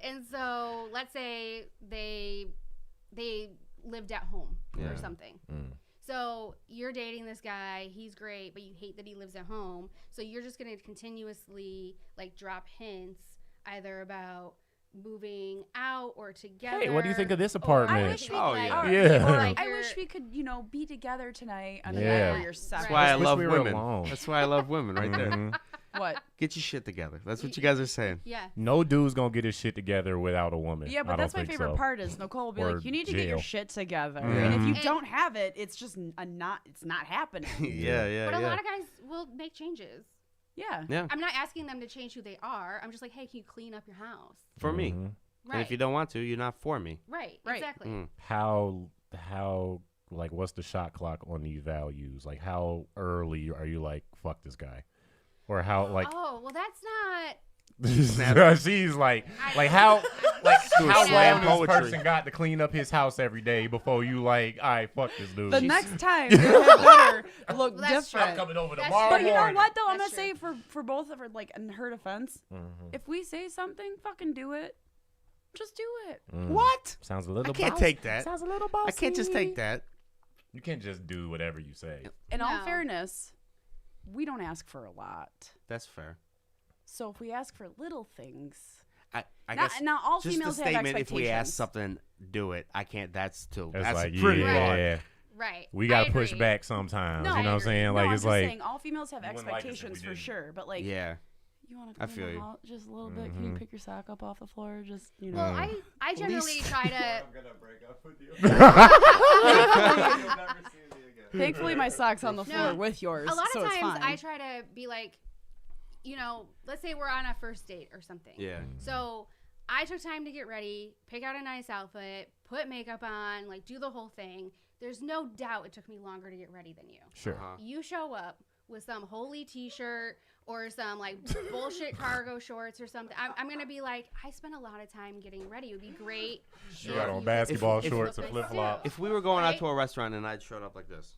And so let's say they lived at home Yeah. or something. So you're dating this guy, he's great, but you hate that he lives at home. So you're just gonna continuously like drop hints either about moving out or together. Hey, what do you think of this I apartment? wish we Oh, could, yeah. or- Yeah. or Like I you're- wish we could, be together tonight. And Yeah. then you're Right. separate. That's why I Wish love we were women. alone. That's why I love women right there. Mhm. What? Get your shit together. That's what you guys are saying. Yeah. No dude's gonna get his shit together without a woman. Yeah, I but don't that's my think favorite so. part is Nicole will be Or like, you need to get your jail. shit together. Yeah. And if you And- don't have it, it's just it's not happening. yeah. But a lot of guys will make changes. Yeah. Yeah. I'm not asking them to change who they are. I'm just like, hey, can you clean up your house? For me. Mhm. Right. And if you don't want to, you're not for me. Right. Right. Exactly. Mm. How like what's the shot clock on these values? Like how early are you like fuck this guy, or how like Oh well, that's not. she's like I- Like, Do a how slam long this poetry. person got to clean up his house every day before you like, all right, fuck this dude. The next time it better look That's true. I'm different. coming over That's tomorrow But you know morning. what though? I'm That's gonna say for both of her, like in her defense, if we say something, fucking do it. Just do it. What? Sounds a I little can't bossy. take that. Sounds a little bossy. I can't just take that. You can't just do whatever you say. In all No. fairness, we don't ask for a lot. That's fair. So if we ask for little things, I now, guess now all just females the have statement. expectations. If we ask something, do it. I can't. That's That's like, pretty yeah, hard. Right. we I gotta push agree. back sometimes. No, you know what I'm saying? No, Like I'm it's just like saying all females have you wouldn't like us if we expectations for didn't. sure, but like Yeah. you want I to feel clean you. the house just a little bit. Can you pick your sock up off the floor? Just Well, I generally try to. I'm gonna break up with you. You'll never see me again. Thankfully, my sock's on the No. floor with yours, A lot so of it's times fine. I try to be like, you know, let's say we're on a first date or something. Yeah. So I took time to get ready, pick out a nice outfit, put makeup on, like do the whole thing. There's no doubt it took me longer to get ready than you. sure. Uh-huh. You show up with some holy t-shirt or some like bullshit cargo shorts or something. I'm going to be like, I spent a lot of time getting ready. It would be great. You got on If- basketball if- shorts and if- flip flops. If we were going out Right? to a restaurant and I showed up like this,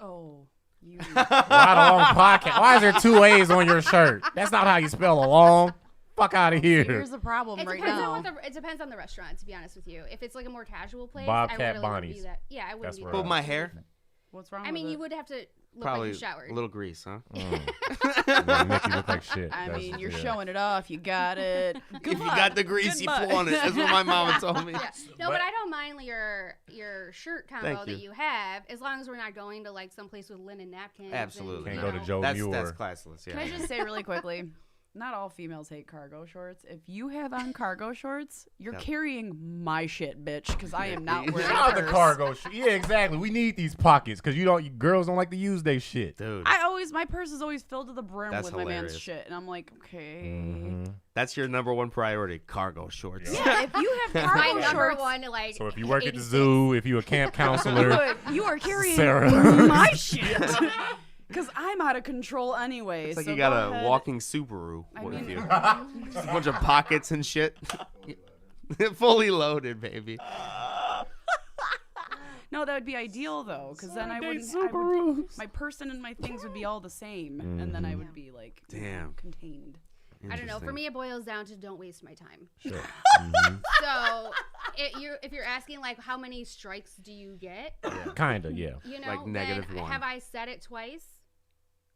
Oh, you. Why the long podcast? Why is there two A's on your shirt? That's not how you spell along. Fuck out of here. Here's the problem It right depends now. on it depends on the restaurant, to be honest with you. If it's like a more casual place, Bobcat I really wouldn't Bonnie's. be that. Yeah, I wouldn't That's be where that. but my hair, What's wrong I with mean, it? you would have to look probably like you showered. a little grease, huh? Yeah, Nick, you look like shit. I That's- mean, you're yeah. showing it off. You got it. Good If you luck. got the grease, Good you luck. flaunt it. That's what my mama told me. Yeah. No, But- but I don't mind your shirt combo Thank that you. you have, as long as we're not going to like someplace with linen napkins. Absolutely. And, Can't you go to know. Joe That's Muir. classless. Can I Yeah. just say really quickly? Not all females hate cargo shorts. If you have on cargo shorts, you're Yep. carrying my shit, bitch, because I am not Yeah. wearing Shout out a the purse. cargo shit. Yeah, exactly. We need these pockets because girls don't like to use their shit. Dude, My purse is always filled to the brim That's with my man's hilarious. shit, and I'm like, okay. Mm-hmm. that's your number one priority: cargo shorts. Yeah, if you have My cargo number shorts, one, like. So if you work at the 86. zoo, if you a camp counselor, you are carrying Sarah. my shit. Because I'm out of control anyway. It's like so you got go a ahead. walking Subaru I with mean- you. Just a bunch of pockets and shit. Fully loaded, baby. No, that would be ideal though, because then I wouldn't. My person and my things would be all the same, and then I would be like, you know, Damn. contained. I don't know. For Interesting. me, it boils down to don't waste my time. sure. So, if you're asking like how many strikes do you get, Kinda, yeah. you know, Like negative then one. have I said it twice?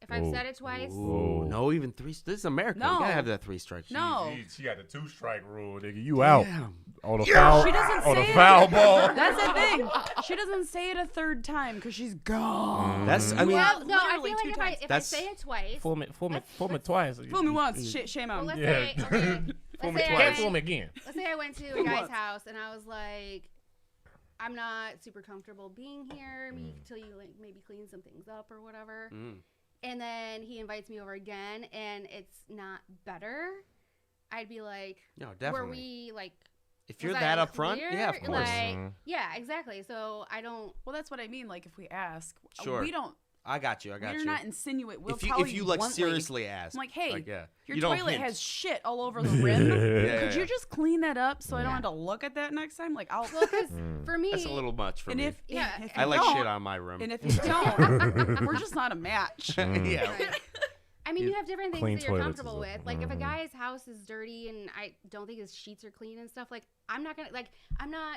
If I've Ooh. said it twice, Ooh, no, even three. This is America. No. You gotta have that 3 strikes. No, She got the 2-strike rule, nigga. You out. Damn. On the foul. she doesn't on say the it. foul ball. That's the thing. She doesn't say it a third time because she's gone. That's. I mean, well, no, I literally feel like two if times. I That's- say it twice, Fool me twice. Fool me once, shame well, on. let's Yeah. say, okay, Fool let's me say twice. Can't fool me again. Let's say I went to a guy's What? house and I was like, I'm not super comfortable being here until you like maybe clean some things up or whatever. And then he invites me over again and it's not better. I'd be like, no, definitely. were we like, if you're was that I upfront, clear? yeah, of course. Like, yeah, exactly. So I don't. Well, that's what I mean. Like if we ask, Sure. we don't. I got you. I got We're you. not insinuate. We'll if you tell if you like bluntly. seriously ask, I'm like, hey, like, yeah. your you don't toilet hint. has shit all over the rim. Yeah, Could yeah. you just clean that up so I don't Yeah. have to look at that next time? Like I'll. Well, because for me, That's a little much for and me. if Yeah. if I you like don't, shit on my room. and if you don't, we're just not a match. yeah. I mean, you have different things Clean that you're toilets is comfortable a- with. Like, if a guy's house is dirty and I don't think his sheets are clean and stuff, like, I'm not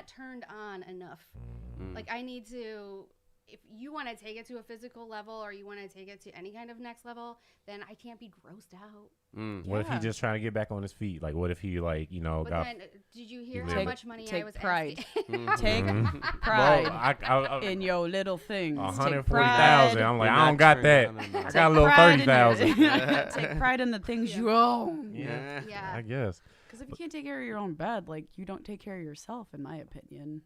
turned on enough. Like, I need to, if you want to take it to a physical level or you want to take it to any kind of next level, then I can't be grossed out. What if he Yeah. just trying to get back on his feet? Like, what if he, like, But got... then, did you hear Take- how much money I take was pride. asking? Take Well, pride I in your little things. Take 140,000. pride. I'm like, You're I not don't got that. turned on enough. I got a little Pride in 30,000. your- Take pride in the things you own. Yeah, Yeah. I guess. Because if you can't take care of your own bed, like you don't take care of yourself, in my opinion.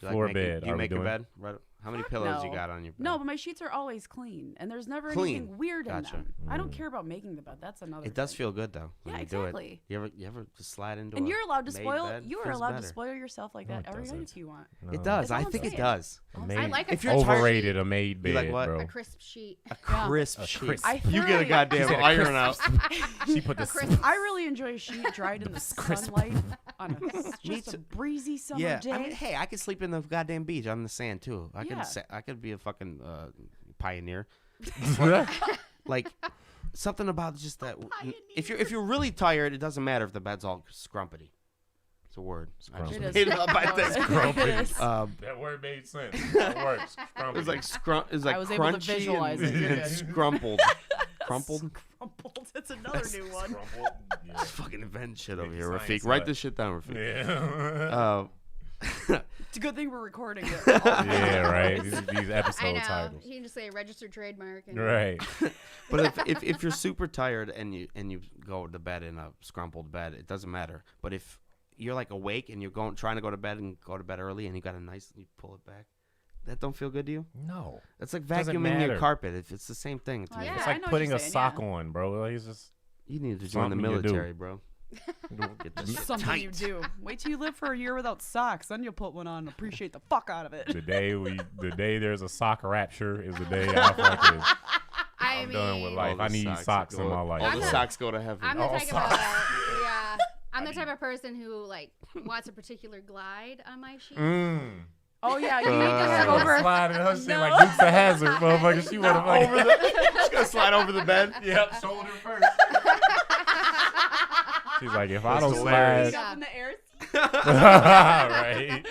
You Floor making- bed. Do you Are we make your doing- bed? Right. How many Fuck pillows you no. got on your bed? No, but my sheets are always clean, and there's never Clean. anything weird Gotcha. in them. I don't care about making the bed. That's another. It does thing. feel good though when Yeah, you exactly. do it. You ever just slide into And a you're allowed to made spoil. bed? You are Feels allowed better. to spoil yourself like No, that it every night doesn't. if you want. No. It does. That's I all I'm think it saying. does. I like a If you're crisp overrated sheet. a made bed, You like what? bro. A crisp sheet. A Yeah. crisp A sheet. crisp. I You get a thoroughly- goddamn said a iron out. She put the I really enjoy a sheet dried in the sunlight on just a breezy summer Yeah, day. I mean, hey, I could sleep in the goddamn beach on the sand too. Yeah. I could be a fucking pioneer. Like something about just that. If you're really tired, it doesn't matter if the bed's all scrumpety. It's a word. I just Scrumpety. It is. made it up, I think. Scrumpety. It is. that word made sense. That works. It was like it was like I was able to crunchy visualize and, it. You're and good. scrumpled. Crumpled. Crumpled. It's another new one. Scrumpled. Yeah. Just fucking invent shit over Make here, the Rafiq. science Write up. this shit down, Rafiq. Yeah. It's a good thing we're recording it. Yeah, right. These I episode know. titles. You can just say registered trademark. And Right. But if you're super tired and you go to bed in a scrumpled bed, it doesn't matter. But if you're like awake and you're trying to go to bed and go to bed early and you got you pull it back, that don't feel good to you? No. It's like Doesn't vacuuming your matter. carpet. It's the same thing. To me. Yeah, It's I like know what putting you're a saying, sock yeah. on, bro. Like, it's just You need to join the Something you do. military, bro. Get this shit Something tight. you do. Wait till you live for a year without socks, then you'll put one on and appreciate the fuck out of it. the day there's a sock rapture is the day I fucking I'm done with life. All I the need socks in my life. All I'm the not- socks go to heaven. I'm the All type socks. of yeah. I'm the type of person who like wants a particular glide on my sheet. Oh yeah, you need to Uh, have She over. slide in her shit No. like Dukes of Hazzard, motherfucker. She would have over the. She's gonna slide over the bed. Yep, shoulder first. She's like, if I That's don't hilarious. slide, Up in the air. right?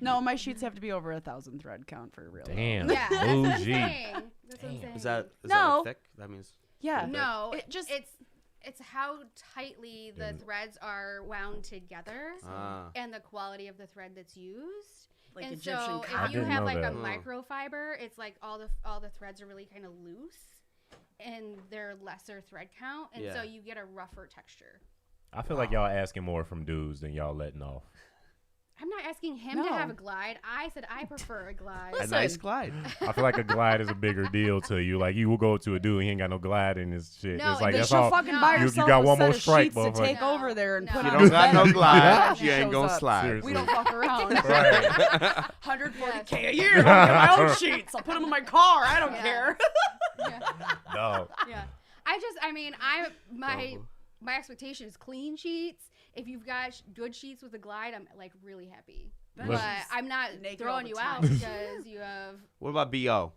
No, my sheets have to be over 1,000 thread count for real. Damn, Yeah, that's what I'm bougie. saying. That's what I'm Damn. saying. Is that No. like thick? That means Yeah. Pretty No, It just- it's how tightly the threads are wound together and the quality of the thread that's used. Like and Egyptian so cotton. if you didn't have know like that. a microfiber, it's like all the threads are really kind of loose and they're lesser thread count, and so Yeah. you get a rougher texture. I feel like y'all asking more from dudes than y'all letting off. I'm not asking him to No. have a glide. I said I prefer a glide. a Listen. nice glide. I feel like a glide is a bigger deal to you. Like you will go to a dude, he ain't got no glide in his shit. No, it's like Then that's she'll all. fucking No. buy You- you herself got a one set more of strike, sheets to motherfucker. take No, over there and no. put You on don't the got bed. no glide. She You ain't shows gonna up. slide. Seriously. We don't fuck around. Right. 140K a year. I'll get my own sheets. I'll put them in my car. I don't Yeah. care. No. Yeah. My expectation is clean sheets. If you've got good sheets with a glide, I'm like really happy. Listen. But I'm not Naked throwing all the you time. out because you have. What about BO?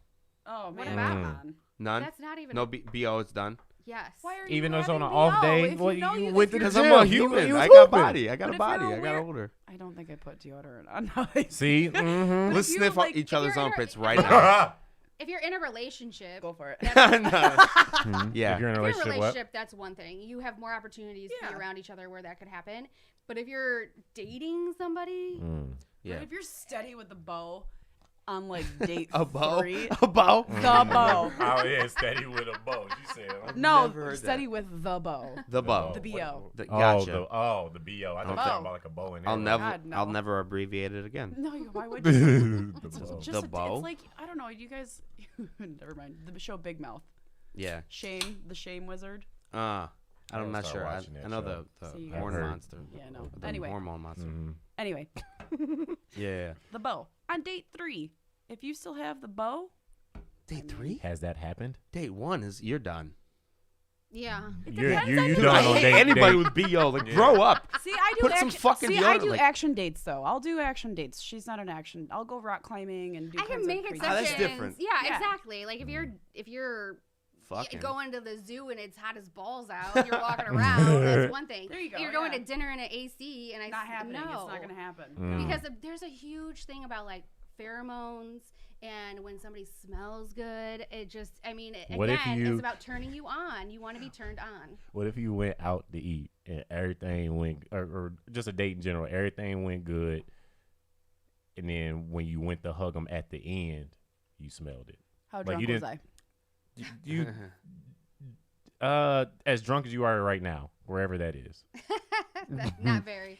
Oh What man, about- come on. None. That's not even. No BO. It's done. Yes. Why are you Even though it's on having an off BO? day, If well, you know you you went to the Because gym. I'm a You human. was I got hooping. body. I got But a if body. you're I got weird- older. I don't think I put deodorant on. No. See? Mm-hmm. Let's you, sniff like, each if other's you're in a- armpits if right you're- now. If you're in a relationship, Go for it. No. Yeah. If you're in a if you're in a relationship, what? relationship, that's one thing. You have more opportunities to Yeah. be around each other where that could happen. But if you're dating somebody, Yeah. But if you're steady with the bow on like date A bow. 3, A bow. the bow. Oh yeah, steady with a bow. You said No, Never heard steady with the bow. The bow. The BO. The- Oh, Gotcha. the BO. I thought you were bow. talking about like a bow in there. I'll never. God, no. I'll never abbreviate it again. No, why would you? The It's bow. just The bow? It's like I don't know. You guys, never mind. The show Big Mouth. Yeah. Shame, the Shame Wizard. I'm not start sure. I watching that know show. the So you horn guys- I've heard. monster. Yeah, no. The Anyway. hormone monster. Mhm. Anyway, Yeah. the bow on date 3. If you still have the bow, Date 3. Has that happened? Date 1 is you're done. yeah. You depends you on you who done I on hate date anybody date. with BO. Like, Yeah. grow up. see, I do Put some action. fucking See, I deodorant, do like- action dates though. I'll do action dates. She's not an action. I'll go rock climbing and do. I can kinds of make crazy exceptions. that's different. Yeah, Yeah. exactly. Like if you're Fucking. going to the zoo and it's hot as balls out and you're walking around, that's one thing. There you go, If you're going yeah. to dinner in an AC and Not happening. No. It's not gonna happen. Mm. Because there's a huge thing about like pheromones and when somebody smells good, it just, I mean, What if again, you- it's about turning you on. You want to be turned on. What if you went out to eat and everything went, or just a date in general, everything went good, and then when you went to hug them at the end, you smelled it. How Like, drunk you was didn't- I? You, as drunk as you are right now, wherever that is. Not very.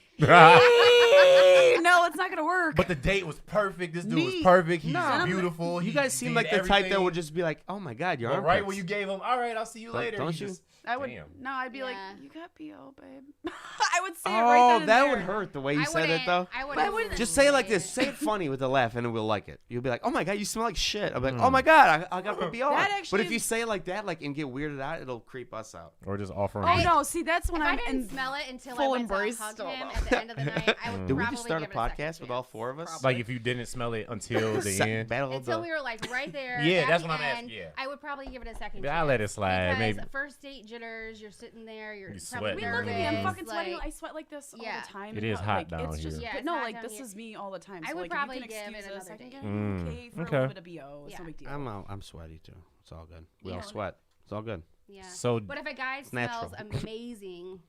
No, it's not not gonna work. But the date was perfect. This dude was Me? perfect. He's No. beautiful. You He guys seem did like the type that everything. would just be like, "Oh my God, your But armpits." right when you gave him, all right, I'll see you later. don't he you? just- I would Damn. no. I'd be like, Yeah. you got BO, babe. I would say it right Oh, then and that there. would hurt the way you I said it wouldn't- though. I But I wouldn't- Just say it like this. Say it funny with a laugh, and we'll like it. You'll be like, "Oh my God, you smell like shit." I'll be like, "Oh my God, I got the BO." That But actually if you is- say it like that, like and get weirded out, it'll creep us out. Or just offer him. Oh no, see that's when If I I'm didn't in smell it until I full went to embrace hug still, him though. at the end of the night, I would Did we probably just start a give it second podcast with all chance. 4 of us? Like if you didn't smell it until the end. Battle of Until the- we were like right there. Yeah, at that's the what I'm end, asking, yeah. I would probably give it a second. I'll let it slide, Because maybe. first date jitters, you're sitting there, you're You probably sweat, I mean, nervous. look at me. I'm nervous, fucking sweating. like- I sweat like this all Yeah. the time. It is hot like, down it's here. Just, Yeah, but it's no, hot like down this here. is me all the time. I So would like, probably if you can give it excuse this, I another can date. get okay for a okay. little bit of BO. It's no Yeah. big deal. I'm sweaty too. It's all good. We Yeah. all sweat. It's all good. Yeah. So But if a guy natural. smells amazing,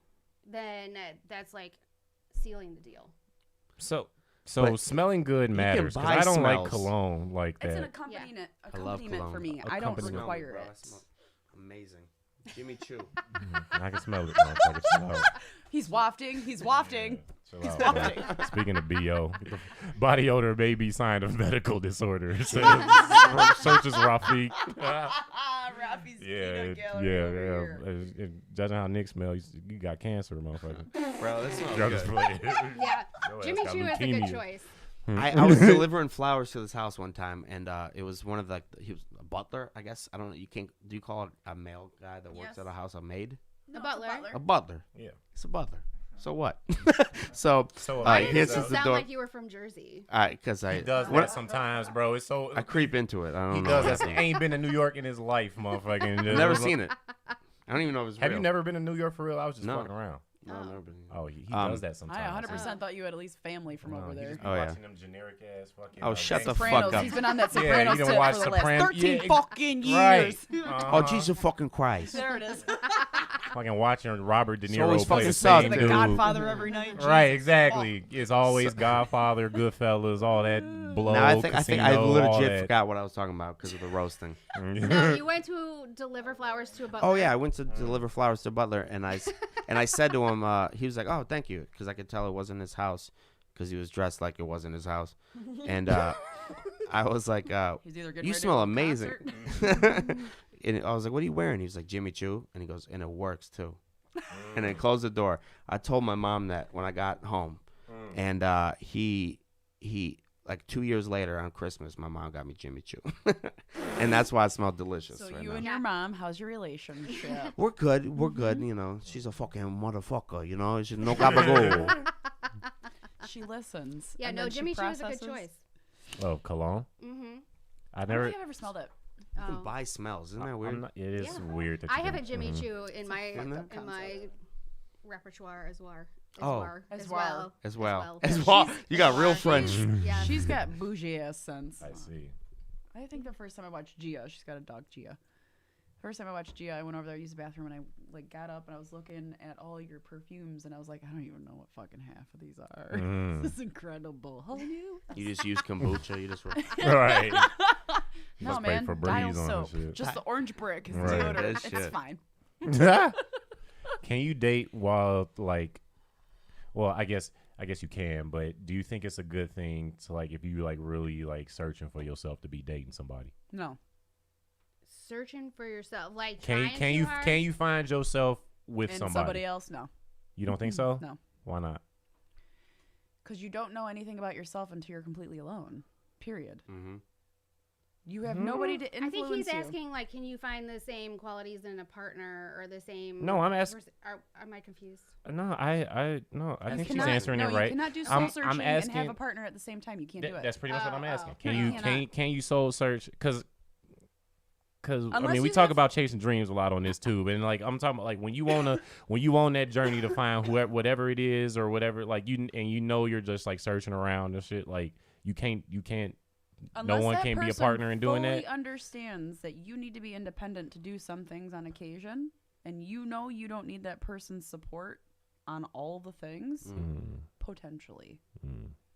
then that's like sealing the deal. But smelling good can matters because buy I don't like smells. cologne like It's an that. accompaniment. I love Accompaniment for cologne. me. I don't Accompaniment. require Bro, I it. smell amazing. Jimmy Choo. I can smell it. Motherfucker. Chill out. He's wafting. He's wafting. Chill out, man. Speaking of BO, body odor may be sign of medical disorder. It says, searches Rafiq. Rafi's peanut gallery over here. Judging how Nick smells, you got cancer, motherfucker. Bro, that smells Y'all just good. play. Yeah. Your ass Jimmy got Choo is a good leukemia. choice. I was delivering flowers to this house one time, and it was one of the he was a butler, I guess. I don't know. You can't. Do you call it a male guy that works Yes. at a house a maid? No, butler. A butler. Yeah. It's a butler. So what? so So Why he did it answers the sound door. like you were from Jersey? Because I he does when- that sometimes, bro. It's so I creep into it. I don't he know. does what that. happened. Ain't been to New York in his life, motherfucker. Never seen it. I don't even know if it's Have real. you never been to New York for real? I was just No. fucking around. No, I've never been. Oh, he Um, does that I sometimes. 100% thought you had at least family from over He there. just be Oh, yeah. watching them generic ass fucking. Oh, shut the Sopranos. fuck up. He's been on that Yeah, Sopranos you done tip watch for the last Sopran- 13 yeah, fucking years. Right. Oh, Jesus fucking Christ! There it is. Fucking watching Robert De It's Niro always play fucking the sucks, same The dude. Godfather every night. Right, Jesus exactly. It's always Godfather, Goodfellas, all that blow. No, I think I Casino, all legit that. forgot what I was talking about because of the roasting. No, you went to deliver flowers to a butler. Oh yeah, I went to deliver flowers to Butler, and I said to him, he was like, "Oh, thank you," because I could tell it wasn't his house, because he was dressed like it wasn't his house, and I was like, He's either getting "You ready to smell go to a amazing," concert. and I was like, "What are you wearing?" He was like, "Jimmy Choo," and he goes, "And it works too," and then closed the door. I told my mom that when I got home, and he like 2 years later on Christmas, my mom got me Jimmy Choo, and that's why it smelled delicious. So right you now. and your mom, how's your relationship? We're good. We're good. You know, she's a fucking motherfucker. You know, she's no gabagool. She listens. Yeah, and no, then she Jimmy Choo is a good processes. choice. Oh, cologne. Mm-hmm. I I don't never. think I've ever smelled it. You can buy smells. Isn't that weird? I'm not, it is Yeah. weird. That I you have a can- Jimmy mhm. Choo in my Isn't it? repertoire as well. Oh. As well. As well. As As well. well. You got real French. Yeah. She's got bougie ass sense. I see. I think the first time I watched Gia, she's got a dog, Gia. First time I watched Gia, I went over there, used the bathroom, and I like got up and I was looking at all your perfumes, and I was like, I don't even know what fucking half of these are. Mm. This is incredible. Whole new. You just use kombucha. You just. Right. No, Just wait man. for Dial breeze on soap. that shit. Just the orange brick is Right. deodorant. That It's shit. fine. Can you date while like? Well, I guess you can, but do you think it's a good thing to like if you like really like searching for yourself to be dating somebody? No. Searching for yourself, like Can trying too hard. you find yourself with And somebody? else, no. You don't think so? No. Why not? Because you don't know anything about yourself until you're completely alone. Period. Mm-hmm. You have nobody to I influence think he's you. asking like, can you find the same qualities in a partner or the same? No, I'm asking. Am I confused? No, I You think she's cannot- answering no, it right. You cannot do soul I'm searching and asking- have a partner at the same time. You can't do it. That's pretty much what I'm Oh, asking. oh. Can No, you you cannot. can you soul search? Because I Unless mean we you talk have- about chasing dreams a lot on this too, but like I'm talking about like when you on that journey to find whatever it is or whatever like you know you're just like searching around and shit like you can't Unless one that can be a person partner in doing fully that. understands that you need to be independent to do some things on occasion, and you know you don't need that person's support on all the things, potentially.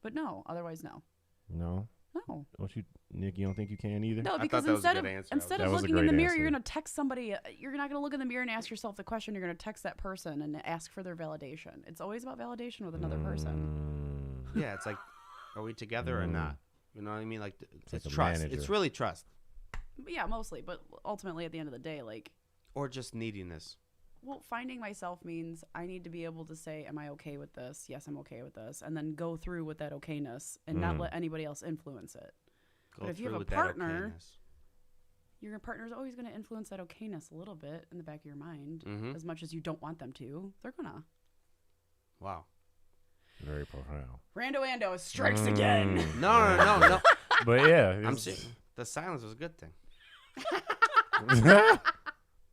But no, otherwise no. No, No. don't you, Nick? You don't think you can either? No, I because thought that was a instead good of answer. instead That of was a looking in the great mirror, you're answer. gonna text somebody. You're not gonna look in the mirror and ask yourself the question. You're gonna text that person and ask for their validation. It's always about validation with another person. Mm. Yeah, it's like Are we together or not? You know what I mean? Like it's like a trust. manager. It's really trust, Yeah, mostly. But ultimately, at the end of the day, like, or just neediness. well, finding myself means I need to be able to say, am I okay with this? Yes, I'm okay with this. And then go through with that okayness and not let anybody else influence it. Go But if you through have a with that partner, okayness. your partner's always going to influence that okayness a little bit in the back of your mind. Mhm. As much as you don't want them to, they're going to. Wow. Very profound. Rando Ando strikes again. No. But yeah, I'm it's- serious. The silence was a good thing.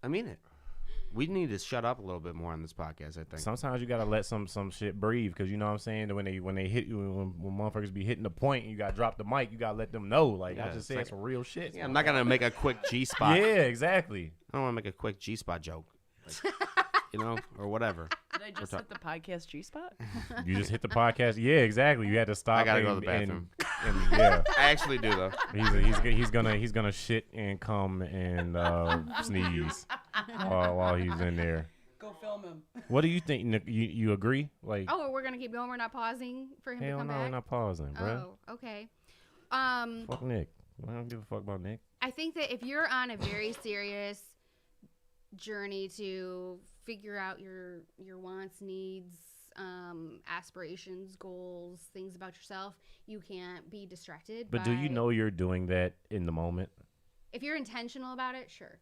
I mean it. We need to shut up a little bit more on this podcast, I think. sometimes you gotta let some shit breathe, because you know what I'm saying. That when they hit you, when motherfuckers be hitting the point, and you gotta drop the mic. You gotta let them know, like Yeah, I just it's said, like- some real shit. Yeah, I'm not gonna make a quick G spot. Yeah, exactly. I don't want to make a quick G spot joke, like, you know, or whatever. Did I just hit the podcast G spot? You just hit the podcast. Yeah, exactly. You had to stop. I gotta go to and- the bathroom. And yeah, I actually do though. he's gonna shit and come and sneeze while he's in there. Go film him. What do you think, Nick? You agree? Like, Oh, we're gonna keep going. We're not pausing for him to hell come no, back. we're not pausing, bro. Oh, okay. Fuck Nick. I don't give a fuck about Nick. I think that if you're on a very serious journey to figure out your wants, needs, aspirations, goals, things about yourself, you can't be distracted. But do you by- know you're doing that in the moment? If you're intentional about it, sure.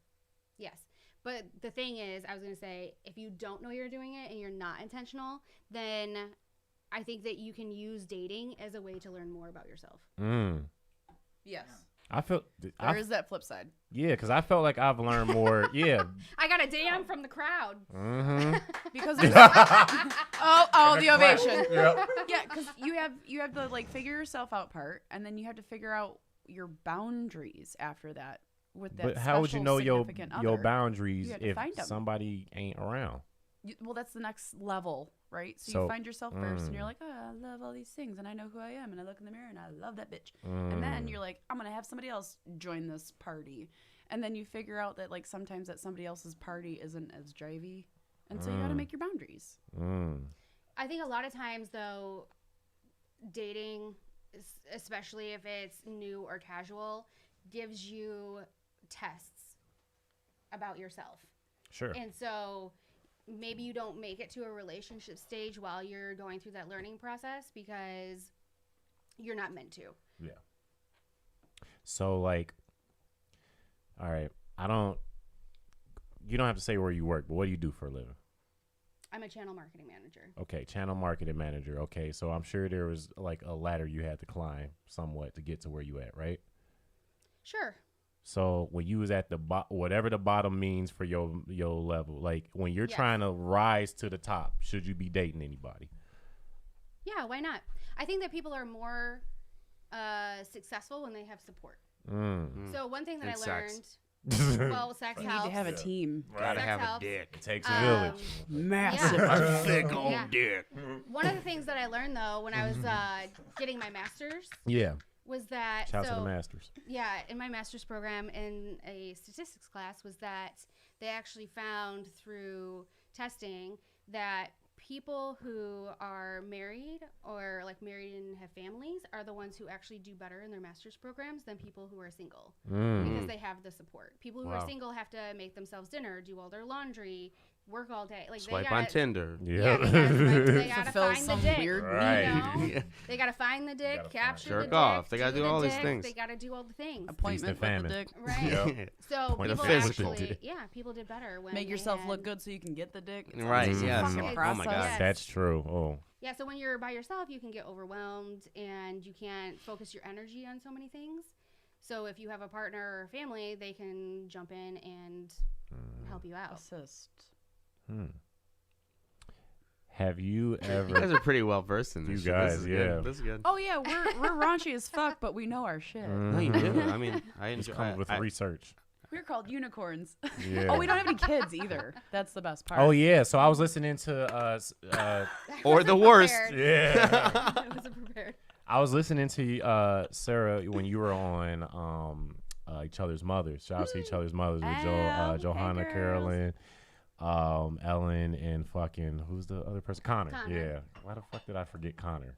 Yes. But the thing is, I was going to say, if you don't know you're doing it and you're not intentional, then I think that you can use dating as a way to learn more about yourself. Yes. I feel. There is that flip side. Yeah, because I felt like I've learned more. Yeah. I got a damn from the crowd. Mm-hmm. Because there's the ovation. Yep. Yeah, because you have the like figure yourself out part, and then you have to figure out your boundaries after that. With that, But how would you know your other. boundaries You have to if find 'em. somebody ain't around? Well, that's the next level, right? So So- you find yourself first, and you're like, oh, I love all these things, and I know who I am, and I look in the mirror, and I love that bitch. And then you're like, I'm gonna have somebody else join this party, and then you figure out that like sometimes that somebody else's party isn't as drivey, and so you got to make your boundaries. I think a lot of times, though, dating, especially if it's new or casual, gives you tests about yourself. Sure. And so maybe you don't make it to a relationship stage while you're going through that learning process because you're not meant to. Yeah. So like, all right, you don't have to say where you work, but what do you do for a living? I'm a channel marketing manager. Okay, channel marketing manager. Okay, so I'm sure there was like a ladder you had to climb somewhat to get to where you at, right? Sure. So when you was at the whatever the bottom means for your level, like when you're Yes. trying to rise to the top, should you be dating anybody? Yeah, why not? I think that people are more successful when they have support. So one thing that And I sex. learned, well, sex You need helps. to have a team. Gotta Sex have a helps. dick. It takes a village. Massive. Yeah. Thick old Yeah. dick. One of the things that I learned though when I was getting my master's Yeah. was that Shout out to the masters. Yeah, in my master's program in a statistics class was that they actually found through testing that people who are married or like married and have families are the ones who actually do better in their master's programs than people who are single because they have the support. People who Wow. are single have to make themselves dinner, do all their laundry, work all day. Like Swipe they gotta, on Tinder. Yeah, they gotta Fulfill find the some dick. weird Right. You know? Yeah. They gotta find the dick, gotta capture Jerk the dick, off. They gotta do the all these dick, things. They gotta do all the things. Appointment with the famine. dick. Right. Yep. So Point of people physical actually, dick. yeah, people did better when Make they yourself had- look good so you can get the dick. It's Right, a yes. fucking Oh my process. God. Yes. That's true. Oh. Yeah, so when you're by yourself, you can get overwhelmed and you can't focus your energy on so many things. So if you have a partner or a family, they can jump in and help you out. Assist. Have you You guys ever? are pretty well versed in this. You shit. guys, this is yeah. Good. This is good. Oh yeah, we're raunchy as fuck, but we know our shit. No, you do. I mean, I Just enjoy. come with I, research. We're called unicorns. Yeah. Oh, we don't have any kids either. That's the best part. Oh yeah. So I was listening to Or the worst. yeah. I wasn't prepared. I was listening to Sarah when you were on Each Other's Mothers. Shout out to Each Other's Mothers with Oh, hey, Johanna, girls. Carolyn, Ellen, and fucking who's the other person? Connor. Connor. Yeah. Why the fuck did I forget Connor?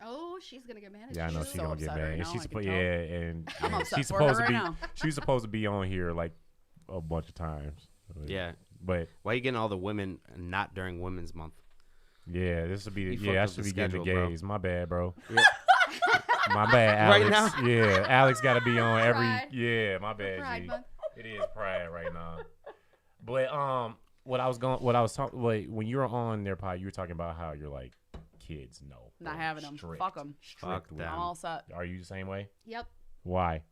Oh she's gonna get mad at Yeah, I you. know She's she's so gonna get upset mad. right And now, she's I can and I'm upset she's for her supposed to right be. now. She was supposed to be on here like a bunch of times. Yeah. But Why are you getting all the women not during Women's Month? yeah, this would be. You Yeah, fucked I up should the be getting the schedule, bro. gays. My bad, bro. Yeah. My bad, Right Alex. now? Yeah, Alex got to be on every. Pride. Yeah, my bad, Pride G. Month. It is Pride right now. But when you were on their pod, you were talking about how you're like kids. No, Not bro, having 'em. strict, Fuck 'em. strict Fuck with them. I'm all set. Are you the same way? Yep. Why?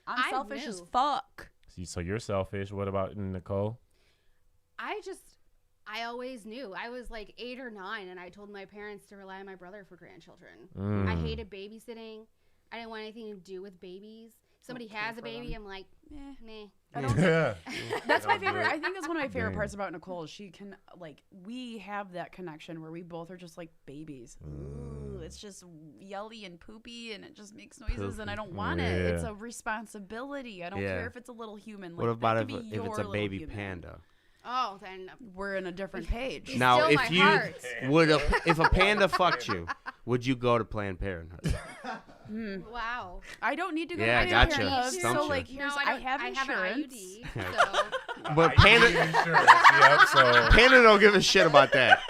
I'm I selfish as knew. fuck. So you're selfish. What about Nicole? I always knew. I was like 8 or 9, and I told my parents to rely on my brother for grandchildren. Mm. I hated babysitting. I didn't want anything to do with babies. Somebody care has a for baby, them. I'm like, Eh. meh. I don't Yeah. That's my Don't do favorite. it. I think that's one of my favorite Damn. parts about Nicole. Is she can we have that connection where we both are just like babies. Ooh, it's just yelly and poopy, and it just makes noises, and I don't want it. It's Yeah. a responsibility. I don't Yeah. care if it's a little human. What Like, about that if, could be if your it's a little baby human. panda? Oh, then We're in a different page. It's Now, still if my you heart. if a panda fucked you, would you go to Planned Parenthood? Wow. I don't need to go Yeah, to gotcha. Parenthood, Stumped so you. like here's No, I have an insurance. IUD, so But I panda need insurance. Yep. So panda don't give a shit about that.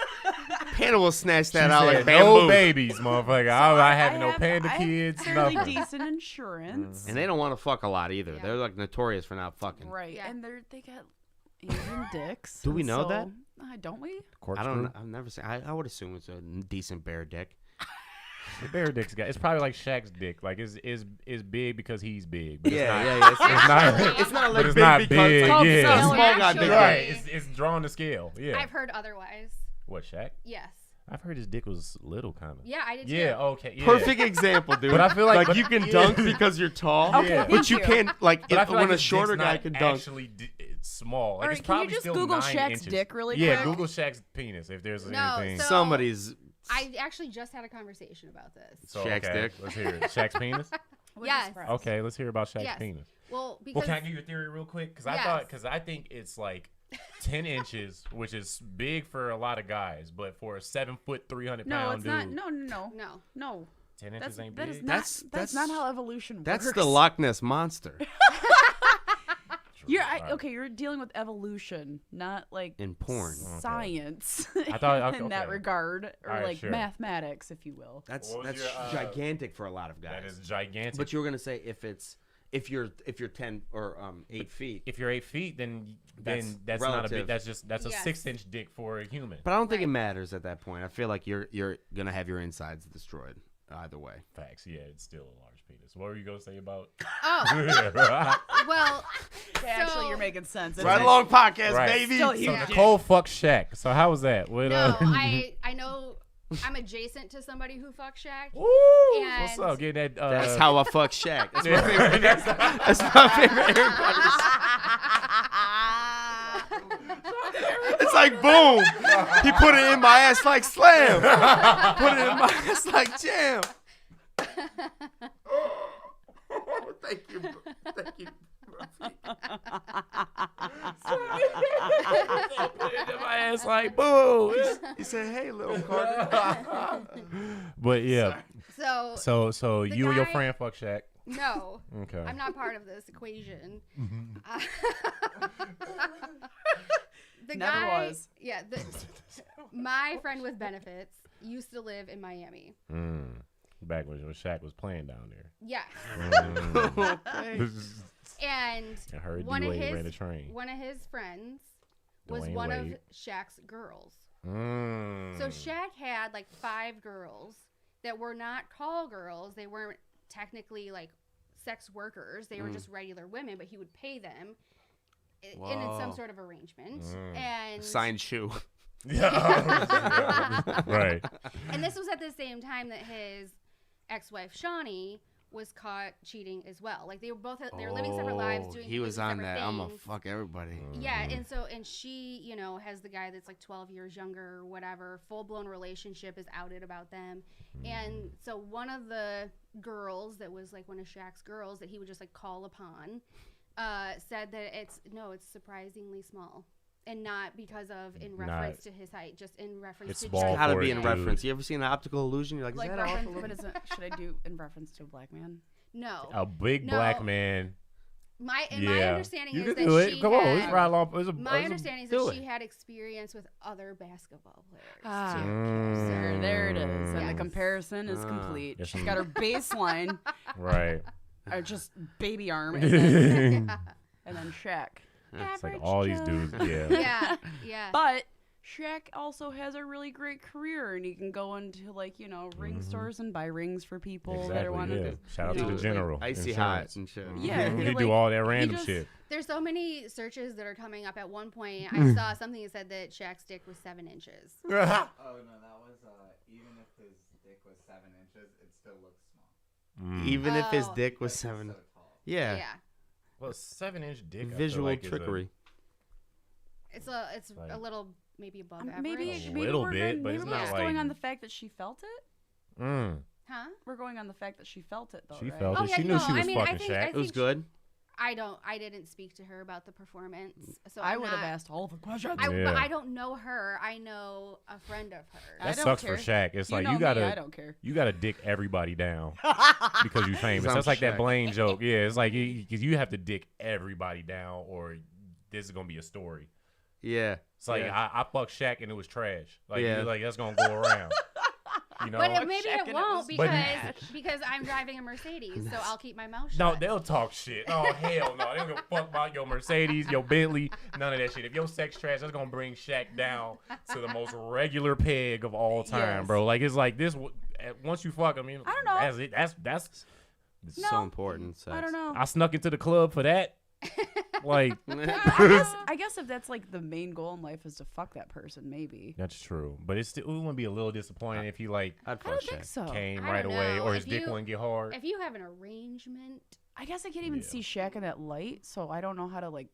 Panda will snatch that she out like said, bamboo. no babies, motherfucker. I have no panda I have kids. fairly Nothing. decent insurance. And they don't want to fuck a lot either. Yeah. They're like notorious for not fucking. Right, Yeah. and they got Asian dicks. Do we and know so- that? Don't we? I don't. I've never seen. I would assume it's a decent bear dick. The bear dick's got. It's probably like Shaq's dick. Like is big because he's big. But Yeah, it's not, yeah. It's not. Actually- It's not but like it's big not because big. it's like, yeah. it's not a No, small guy actually- big. Right. Actually- It's drawn to scale. Yeah. I've heard otherwise. What, Shaq? Yes. I've heard his dick was little, kind of. Yeah, I did Yeah. too. Okay. Yeah. Perfect example, dude. But I feel like- but- you can yeah. dunk because you're tall. Okay, Yeah. thank But you you. can't like But I if, feel when like a his shorter dick's guy not can dunk. actually it's small. Like All it's right, can you probably just still Google 9 Shaq's inches. dick really Yeah. quick? Google Shaq's penis if there's No, anything. so- Somebody's I actually just had a conversation about this. So, Shaq's okay, dick? Let's hear it. Shaq's penis. What Yes. surprise. Okay, let's hear about Shaq's Yes. penis. Well, because Well, can I give you a theory real quick? Because Yes. I think it's like 10 inches, which is big for a lot of guys, but for a 7 foot, 300 No, pound it's dude, not. No. no. No. 10 inches ain't That big. is not. That's- That's not how evolution that's works. the Loch Ness monster True. Okay, you're dealing with evolution, not like in porn. science. I thought- okay, in that okay. regard, or All right, like sure. mathematics, if you will. That's What was that's your, gigantic for a lot of guys. That is gigantic. But you were gonna say if you're 10 or 8 feet. if you're 8 feet, then That's that's not a relative. big. That's a Yes. 6-inch dick for a human. But I don't think it Right. matters at that point. I feel like you're gonna have your insides destroyed either way. Facts. Yeah, it's still a large penis. What were you gonna say about? Oh, well, Actually, so- you're making sense. Right along podcast, Right. baby. Still So huge. Yeah. Nicole fucked Shaq. So how was that? What, no, I know I'm adjacent to somebody who fucks Shaq. Woo! What's And- up? Getting that. That's how I fuck Shaq. That's my Yeah. favorite. That's my favorite haircut. It's like boom. He put it in my ass like slam. Put it in my ass like jam. Thank you. Thank you. my ass like boo. He said, "Hey, little Carter." But yeah, So so you and your guy- friend fuck Shaq. no, Okay. I'm not part of this equation. The Never guy, was. yeah, my friend with benefits used to live in Miami. Back when Shaq was playing down there. Yeah, Okay. and I heard one of D-Wade ran the his train. one of his friends was Dwayne one Wade. of Shaq's girls. Mm. So Shaq had like 5 girls that were not call girls. They weren't technically like sex workers. They were just regular women, but he would pay them in some Whoa. sort of arrangement. And Signed shoe. Yeah. Right. and this was at the same time that his ex-wife Shawnee was caught cheating as well. Like they were living separate lives, doing He was completely on separate that. I'm gonna things. fuck everybody. Yeah, and she, has the guy that's like 12 years younger or whatever. Full-blown relationship is outed about them. And so one of the girls that was like one of Shaq's girls that he would just like call upon said that it's surprisingly small. and not because of in reference to his height, just in reference It's to small just Gotta for be a in dude. reference. You ever seen an optical illusion? You're like, is Like that off a reference, little but bit? should I do in reference to a black man? No. A big No. black man. My Yeah. understanding You is can that do it. she Come on, had, let's ride along. my understanding is do that it. she had experience with other basketball players. Ah, too. there it is. And the Yes. comparison is Ah. complete. There's She's some- got her baseline, Right. or just baby arm, and then, and then Shaq. It's like all these dudes. Yeah. Yeah, yeah. But Shaq also has a really great career, and he can go into ring stores and buy rings for people that are wanting Yeah. to. Shout out you to know, the general. Icy Insurance. hot and shit. Yeah, He he, do all that random just- shit. There's so many searches that are coming up. At one point, I saw something that said that Shaq's dick was 7 inches. Oh no, that was even if his dick was 7 inches, it still looks small. Even if his Oh. dick was Like, he's 7. so tall. Yeah. Well, 7-inch dick. I feel Visual like is a- trickery. It's Like- a little maybe above average. Maybe, A maybe little we're bit, going, but maybe it's we're not just like- going on the fact that she felt it. Huh? We're going on the fact that she felt it, though. She right? felt Oh, it. yeah, She knew no, she was I mean, I fucking think- Shaq. I It was think good. I didn't speak to her about the performance, so I I'm would have not- asked all the questions. But Yeah. I don't know her. I know a friend of hers. I That don't sucks care. for Shaq. It's like know you me, I gotta don't care. dick everybody down because you famous. I'm That's like that Shaq. Blaine joke. Yeah, it's like because you have to dick everybody down, or this is gonna be a story. Yeah. It's like Yeah. I fucked Shaq and it was trash. Like Yeah. like that's gonna go around. You know. But maybe Shaq it and it won't was because I'm driving a Mercedes, so I'll keep my mouth shut. No, they'll talk shit. Oh hell no, they don't give a fuck about your Mercedes, your Bentley, none of that shit. If your sex trash, that's gonna bring Shaq down to the most regular peg of all time, Yes. bro. Like it's like this. Once you fuck, I mean, I don't know. That's it. That's. It's No. so important. I don't know. I snuck into the club for that. Like I guess if that's like the main goal in life is to fuck that person, maybe. that's true, but it wouldn't be a little disappointing if he like I'd I fuck don't think Shaq. so. came I right don't away, know. or his If dick you- wouldn't get hard. If you have an arrangement, I guess I can't even Yeah. see Shaq in that light, so I don't know how to like.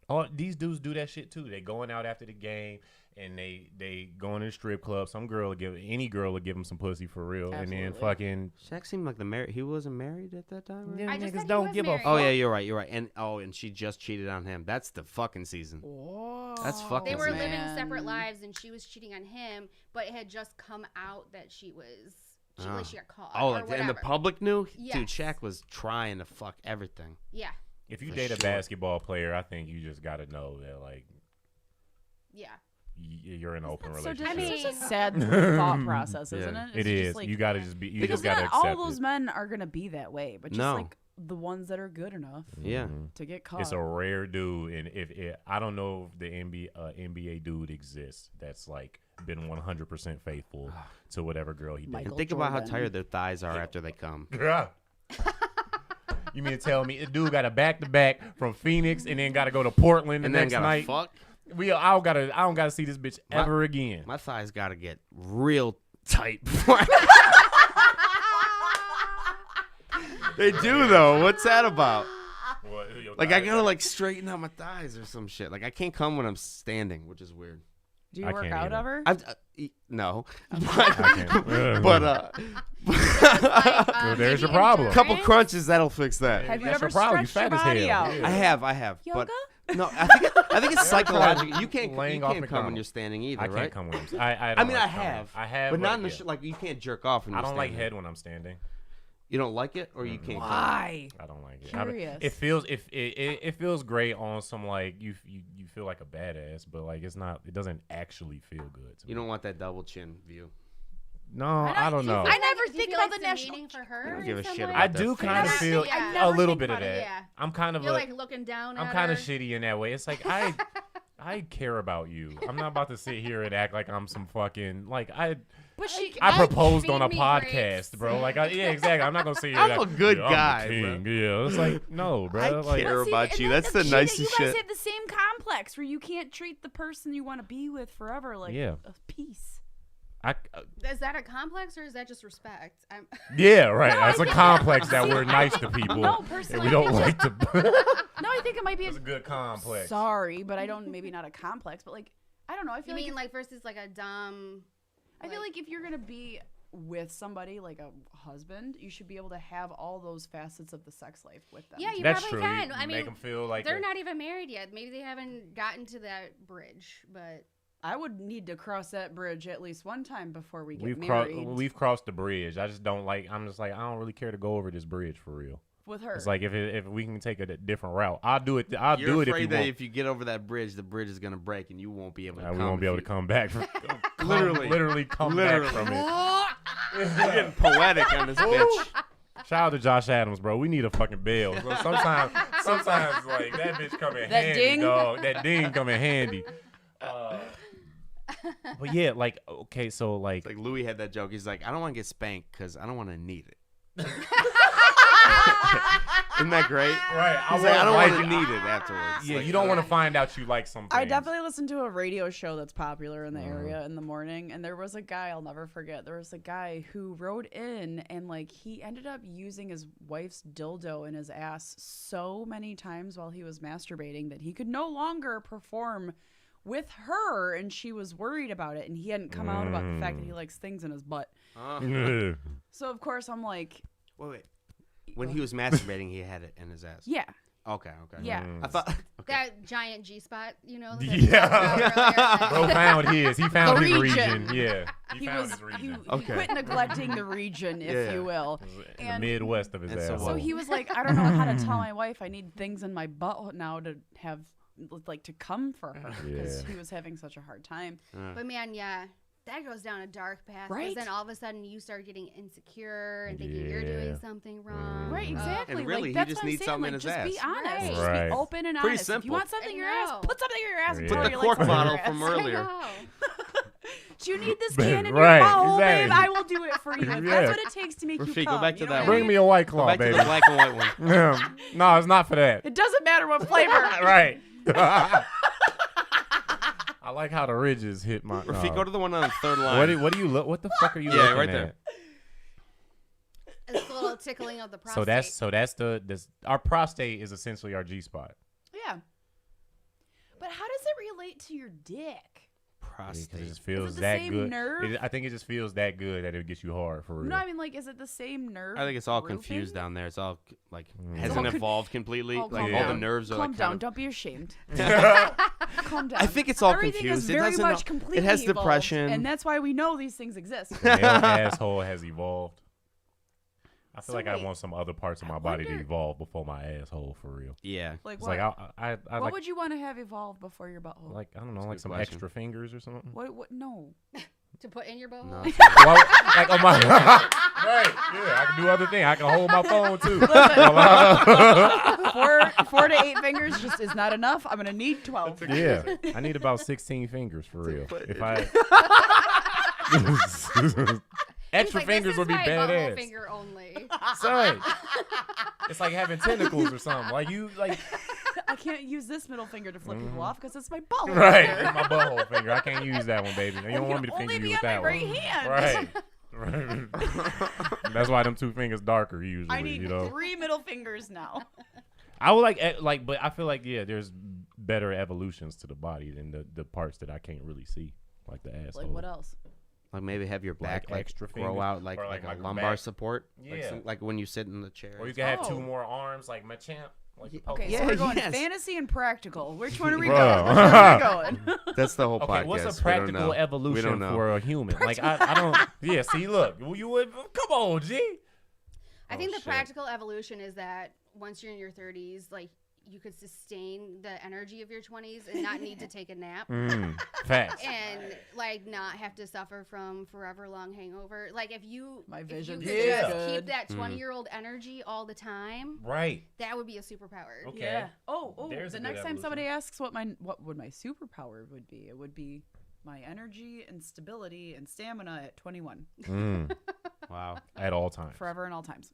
Oh, these dudes do that shit too. They going out after the game and they going to the strip club. Some girl will any girl will give them some pussy for real, and then Absolutely. fucking Shaq seemed like he wasn't married at that time, right? yeah, I just niggas said he don't was give married. a fuck. Oh yeah, you're right. And she just cheated on him. That's the fucking season. Whoa. That's fucking they were man. living separate lives, and she was cheating on him, but it had just come out that she Ah. got caught. Oh, or like and whatever. the public knew? Dude, Yes. Shaq was trying to fuck everything. Yeah, If you For date a sure. basketball player, I think you just got to know that like yeah. you're in an open So relationship. I mean- it's such a sad thought process, isn't Yeah. it? It It's is. just like- You gotta just be. You because just gotta not accept all those it. men are gonna be that way, but just No. like the ones that are good enough Yeah. Mhm. to get caught. It's a rare dude, and if I don't know if the NBA dude exists that's like been 100% faithful to whatever girl he dates. Michael And think about how Jordan. tired their thighs are after they come. Yeah. You mean to tell me the dude got a back-to-back from Phoenix and then got to go to Portland the And then next gotta night? fuck. I don't gotta see this bitch ever again. My thighs gotta get real tight. They do though. What's that about? Like I gotta like straighten out my thighs or some shit. Like I can't come when I'm standing, which is weird. Do you I work can't out either. ever? No, I can't. but there's maybe your problem. endurance? couple crunches that'll fix that. Have you That's ever your problem. You stretched your fat as body hell. out? Yeah. I have. Yoga? But no, I think it's psychological. You can't Laying off come when McDonald's. you're standing either, I right? can't come with him. I I mean, like I coming. have. I have, but not in the yeah. like you can't jerk off when I you're don't like standing. head when I'm standing. You don't like it, or you can't. come? Why? I don't like it. Curious. It feels it feels great on some like you feel like a badass, but like it's not. It doesn't actually feel good. To You me. don't want that double chin view. No, I don't know. I never Do you think feel about like the it's national. demeaning for her. I don't in give a some shit way? about I that do stuff. kind of never feel think- I a never little think bit of about it, that. yeah. I'm kind of You're a, like looking down I'm at kind of her. shitty in that way. It's like I care about you. I'm not about to sit here and act like I'm some fucking like But she, I proposed on a feed me podcast, grapes. bro. Like, yeah, exactly. I'm not gonna sit here. I'm like, a good yeah, guy, I'm the king. Yeah, it's like no, bro. I like, care about and you. then That's the shit, nicest you guys shit. have the same complex where you can't treat the person you want to be with forever like Yeah. a piece. Is that a complex or is that just respect? Yeah, right. No, I It's a think- complex that See, we're I nice think- to people. No, and personally, we I don't think like to. No, I think it might be It's a good complex. Sorry, but I don't. Maybe not a complex, but like I don't know. I You feel mean like like versus like a dumb? I feel like if you're gonna be with somebody like a husband, you should be able to have all those facets of the sex life with them. Yeah, you That's probably true. can. You I mean, make them feel like they're not even married yet. Maybe they haven't gotten to that bridge, but I would need to cross that bridge at least one time before we get married. We've crossed the bridge. I just don't like. I'm just like I don't really care to go over this bridge for real. With her. It's like if we can take a different route, I'll do it. I'll You're do it afraid if you that want. if you get over that bridge, the bridge is gonna break and you won't be able to. We won't be able to come back. Literally come back from it. You're getting poetic on this bitch. Shout out to Josh Adams, bro. We need a fucking bell. So sometimes like that bitch come in That handy, ding? dog. That ding come in handy. But yeah, like okay, so like Like Louis had that joke. He's like, I don't want to get spanked because I don't want to need it. Isn't that great? right, He's like, I don't want to need it afterwards. Yeah, Like, you don't want to find out you like something. I definitely listened to a radio show that's popular in the area in the morning, and there was a guy, I'll never forget, there was a guy who wrote in, and like he ended up using his wife's dildo in his ass so many times while he was masturbating that he could no longer perform with her, and she was worried about it, and he hadn't come out about the fact that he likes things in his butt. So of course I'm like, Wait. When he was masturbating, he had it in his ass. yeah, Okay. yeah. I thought. Okay. that giant G spot, you know. Yeah. Bro found his. He found The his region. region. Yeah. He found was his he region. Okay. quit neglecting the region, if Yeah. you will. In the And- Midwest of his And so ass. what? So he was like, I don't know how to tell my wife I need things in my butt now to have, like, to come for her because Yeah. he was having such a hard time. But man, yeah, that goes down a dark path. Right? Because then all of a sudden you start getting insecure and thinking you're Yeah. doing something wrong. Right, exactly. And really, like, he that's just what I'm needs saying. something Like, in his just be ass. honest. Right. Just Right. be open and Pretty honest. If you simple. want something in your ass, know. put something in your ass. Yeah. Put Put it The your cork legs up bottle your from ass. earlier. I know. Do you need this Babe, can in right, your butthole, exactly. babe? I will do it for you. If Yeah. that's what it takes to make you Rafi, come. go back to you know that what I one. Bring mean? me a white Go claw, back to baby. the black and white one. No, it's not for that. It doesn't matter what flavor. Right. I like how the ridges hit my. Rafi, go to the one on the third line. What do you look? What the fuck are you Yeah, looking right at? there. It's a little tickling of the prostate. So that's our prostate is essentially our G spot. Yeah. But how does it relate to your dick? Because it Prostate. just feels the that same good. nerve? I think it just feels that good that it gets you hard for real. No, I mean, like, is it the same nerve? I think it's all grouping? confused down there. It's all like It's hasn't all evolved completely. Oh, Like calm all the down. nerves are Calm like down. kind of. Don't be ashamed. Calm down. I think it's all Everything confused. Is It very doesn't much know- completely it has evolved, depression. and that's why we know these things exist. The male asshole has evolved. I feel So like I wait, want some other parts of my I body to wonder- evolve before my asshole for real. Yeah. Like It's what? like I what like would you want to have evolved before your butthole? like I don't know That's a like good some question. extra fingers or something. What? No. to put in your bowl. No. Well, like on my right, yeah, I can do other things. I can hold my phone too. Four to 8 fingers just is not enough. I'm gonna need 12. Yeah, I need about 16 fingers for real. put If it- I He's extra like, fingers this would be is my butthole badass. finger only. Son, it's like having tentacles or something. Like you, like I can't use this middle finger to flip people off because it's my butthole. Mm-hmm. right, finger. it's my butthole finger. I can't use that one, baby. You don't want me to Only finger be you with on my that right one. hand. Right. That's why them 2 fingers darker usually. I need you know. 3 middle fingers now. I would like, but I feel like there's better evolutions to the body than the parts that I can't really see, like the asshole. Like what else? Like maybe have your back like extra grow fingers, out like or like a my lumbar back. support. Like, Yeah. like when you sit in the chair. Or you can have Oh. 2 more arms, like my champ. Like the Okay, Yeah, so we're going yes. fantasy and practical. Which one are we Bro. going? Which one are we going? That's the whole Okay, podcast. what's We a don't practical know. We don't evolution know. for a human? Like I don't. Yeah, see, look, you would come on, G. I think the shit. practical evolution is that once you're in your 30s, like you could sustain the energy of your 20s and not need to take a nap. Facts. And like not have to suffer from forever long hangover. Like if you My if you vision's could Yeah. just good. keep that 20-year-old energy all the time, Right. that would be a superpower. Okay. Yeah. Oh. There's The a next good time somebody evolution. asks what would my superpower would be, it would be my energy and stability and stamina at 21, Wow. At all times. forever and all times.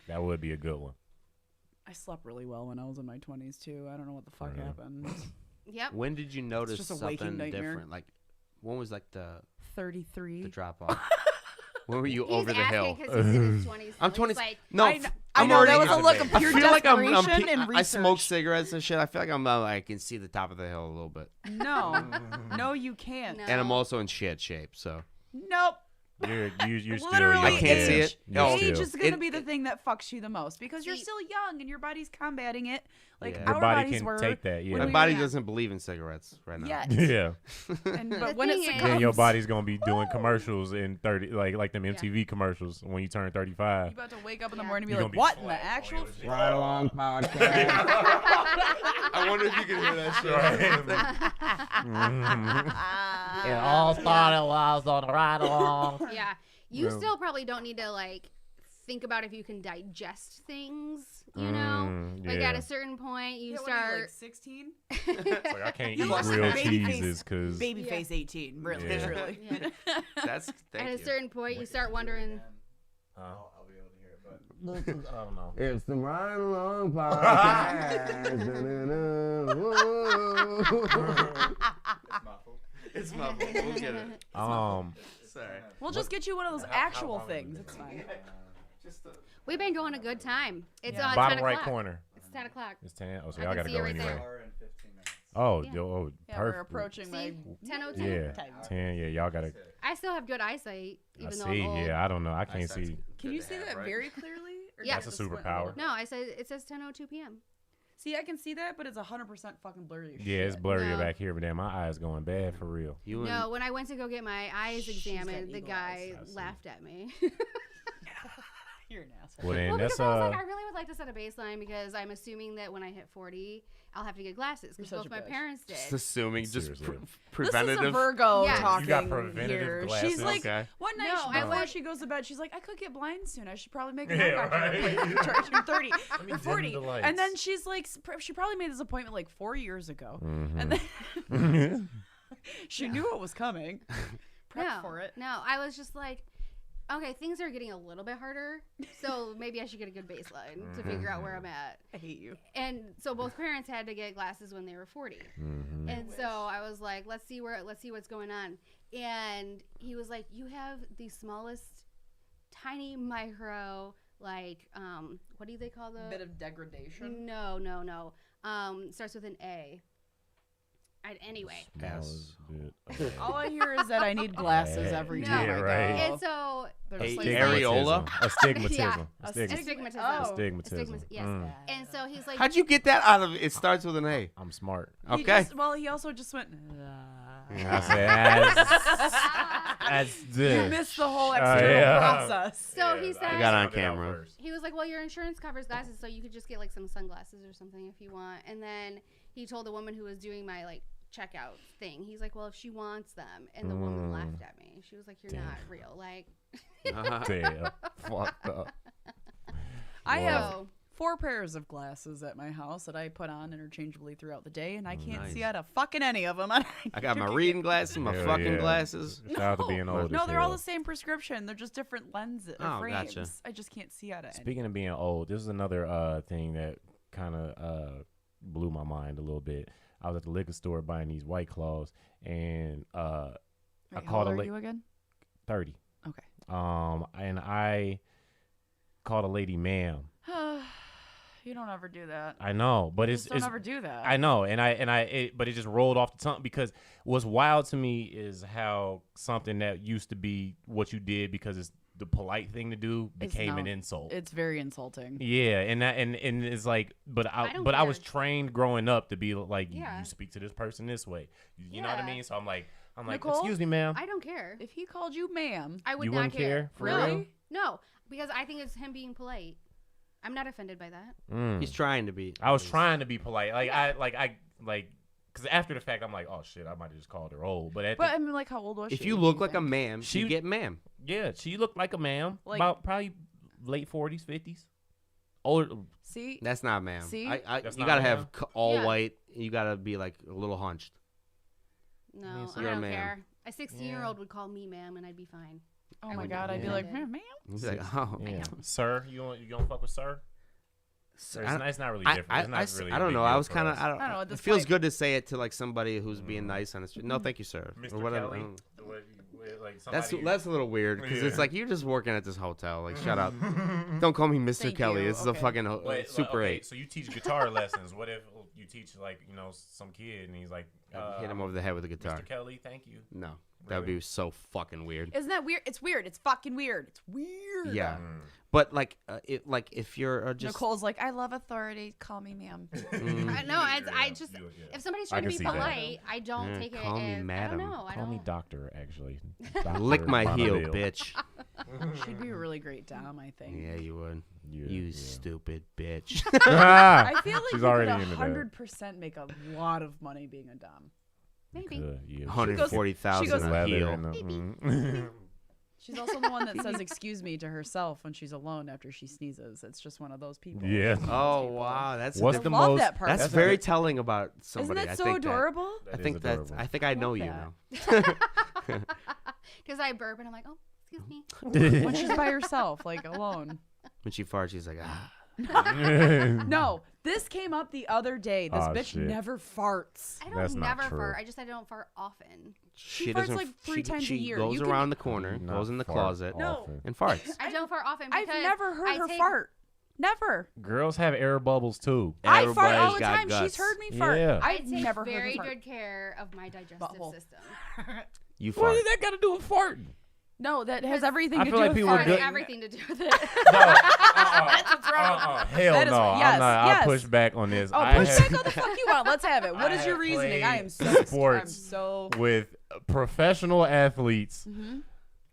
That would be a good one. I slept really well when I was in my 20s too. I don't know what the fuck Yeah. happened. Yep. When did you notice just a waking something nightmare. different? Like when was like the 33. drop off? When were you He's over the hill? asking 'cause he's in his 20s. I'm still. 20. He's like, No, I I'm know already. that was a look of I pure feel like desperation and I smoke research. cigarettes and shit. I feel like I can see the top of the hill a little bit, No, no, you can't. No. and I'm also in shit shape. So Nope. You're still. Literally, I can't see it. You're No. age still- is going to be the thing that fucks you the most because you're See- still young and your body's combating it. Like Yeah. our Your body bodies can were. take that. when Yeah. My we body were- doesn't believe in cigarettes right now. Yet. Yeah. And, The but when it thing is- succumbs, Then your body's gonna be doing commercials in 30, like them MTV commercials when you turn you 35. about to wake up in the Yeah. morning and be You're like, gonna be what in the flat. actual? Right along podcast. I wonder if you can hear that shit. It all started while I was on the ride along. Yeah. You Yeah. still probably don't need to like think about if you can digest things, you know? Like yeah. at a certain point you Yeah, what are you, like start 16? It's like I can't You eat lost real baby face- cheeses because Baby Yeah. face 18, really, Yeah. truly. Yeah. That's at thank a you. certain point you start wondering I'll be able to hear it, but I don't know. It's the Ride Along podcast. it's muffled. It's muffled. We'll get it. Sorry. We'll just get you one of those actual things. It's fine. we've been going a good time. It's Yeah. 10 Bottom right o'clock. corner. It's 10 o'clock. It's 10. Oh, so I y'all can gotta see it go right anyway. there. Hour and 15 minutes. Oh, Yeah. Yeah, perfect. we're approaching See? my 10:02. Yeah, time. 10. Yeah, y'all gotta. I still have good eyesight, I even though see. I'm old. Yeah, I don't know. I can't see. Can you see that very clearly? Or Yeah. does That's a it squint superpower. little? No, I said it says 10:02 p.m. See, I can see that, but it's 100% fucking blurry. as Yeah, it's shit. blurry No. back here, but then my eyes going bad for real. You and No, when I went to go get my eyes got examined, the eagle guy eyes. I see. laughed at me. You're an asshole. Well, then Well, that's because I was like, I really would like to set a baseline because I'm assuming that when I hit 40, I'll have to get glasses because You're both such my a bitch. parents just did. assuming, just Seriously. This is a preventative. Virgo Yeah. talking You got preventative here. glasses. She's like, Okay. one night No, I before went- she goes to bed, she's like, I could get blind soon. I should probably make an Yeah, eye doctor right. appointment. Turn 30 me or dim 40. the lights. And then she's like, she probably made this appointment like 4 years ago. Mhm. And then she knew it was coming. Prepped for it. No, I was just like, okay, things are getting a little bit harder, so maybe I should get a good baseline to figure out where I'm at. I hate you. And so both parents had to get glasses when they were 40. Mhm. And so I was like, let's see what's going on. And he was like, you have the smallest, tiny micro, like, what do they call the? Bit of degradation. No. Starts with an A. Anyway. Smallest bit of- All I hear is that I need glasses every No. time Yeah, I right. go. And so There's Hey, like areola? Astigmatism. Yeah. Astigmatism. astigmatism. Oh. Astigmatism. Yes. Mm. And so he's like, How'd you get that out of? It starts with an A. I'm smart. He Okay. he also just went. I said, that's You this. missed the whole Oh, external yeah. process. So he said- I got on camera. he was like, well, your insurance covers glasses, so you could just get like some sunglasses or something if you want. And then he told the woman who was doing my like checkout thing, he's like, well, if she wants them. And the woman laughed at me. She was like, you're Damn. not real. Like, Damn. Fucked up. I have so 4 pairs of glasses at my house that I put on interchangeably throughout the day, and I can't Nice. see out of fucking any of them. I got my reading glasses, my Hell fucking yeah. glasses. Shout out to being old. No, as they're all hell. the same prescription. They're just different lenses or Oh, frames. gotcha. I just can't see out of any. Speaking of being old, this is another thing that kind of blew my mind a little bit. I was at the liquor store buying these White Claws, and I Wait, how called old a are you again? 30. Okay. And I called a lady ma'am. You don't ever do that. I know, but Just it's don't ever do that. I know, but it just rolled off the tongue because what's wild to me is how something that used to be what you did because it's the polite thing to do It's became an now- insult. It's very insulting. Yeah, and it's like, but I don't I was care. trained growing up to be like, Yeah. you speak to this person this way. You know what I Yeah. mean? So I'm like, Nicole? excuse me, ma'am. I don't care. If he called you ma'am, I would You not wouldn't care? For no, real? no, because I think it's him being polite. I'm not offended by that. He's trying to be. I was trying to be polite, because after the fact, I'm like, oh shit, I might have just called her old. But I mean, like, how old was she? If you do look like a think? ma'am, She- you get ma'am. yeah, she looked like a ma'am, Like- about probably late 40s, 50s, older. See, That's not ma'am. See? That's You not gotta ma'am? have all Yeah. white. You gotta be like a little hunched. No, so I you're a don't man. care. A 16-year-old would call me ma'am, and I'd be fine. oh I my would god, be I'd be Yeah. like, offended. ma'am. He's like, oh, Yeah, sir, you don't fuck with sir? Sir, It's not really I, different. I, It's not I s- really I a don't big know. I deal was for kind of. us. I don't I don't know, at It this feels point- good to say it to like somebody who's being nice on the street. No, thank you, sir, Mr. or whatever. Kelly, I don't- the way like That's somebody- that's a little weird because it's Yeah. like you're just working at this hotel. Like, shut up. Don't call me Mr. Thank Kelly. you. This is a Okay. fucking Wait, Super okay, 8. so you teach guitar lessons. What if you teach like some kid and he's like Hit him over the head with a guitar. Mr. Kelly, thank you. No, that would Really? be so fucking weird. Isn't that weird? It's weird. It's fucking weird. It's weird. Yeah, but like, if you're just Nicole's like, I love authority. Call me ma'am. I just if somebody's trying to can be see that. polite, I don't take it call me as I madam. don't know. I Call me don't. doctor, actually. lick my heel, Bonneville. bitch. She'd be a really great dom, I think. Yeah, you would. Yeah, You yeah. stupid bitch. I feel like She's you already could into that. 100% make a lot of money being a dom. Maybe. Good, yeah. 140,000 she goes- a Leather heel. and the- She's also the one that says "excuse me" to herself when she's alone after she sneezes. It's just one of those people. Yeah. Oh wow, that's What's I the love most? that part. that's That's very the- telling about Isn't somebody. that I so think adorable? I think is that's. adorable. I think I know you that. now. Because I burp and I'm like, oh, excuse me. When she's by herself, like alone. When she farts, she's like, ah. No, this came up the other day. This Oh, bitch shit. never farts. I That's don't not never true. fart. I don't fart often. She farts doesn't. like 3 times a she year. goes You can- around the corner, Not goes in the fart closet, No. often. and farts. I don't fart often I've because never heard I her take- fart. Never. Girls have air bubbles too. I fart all Everybody's the got time. guts. She's heard me fart. Yeah. I I've take never heard very her fart. good care of my digestive Butthole. system. You What fart. did that got to do with farting? No, that has everything I to feel do like with people Fart do- has farting. everything to do with it. Hell That is no. what- yes, I'm not. yes. I'll push back on this. Oh, I push have- back all the fuck you want. Let's have it. What I is your have reasoning? I am played so I'm sports so with professional athletes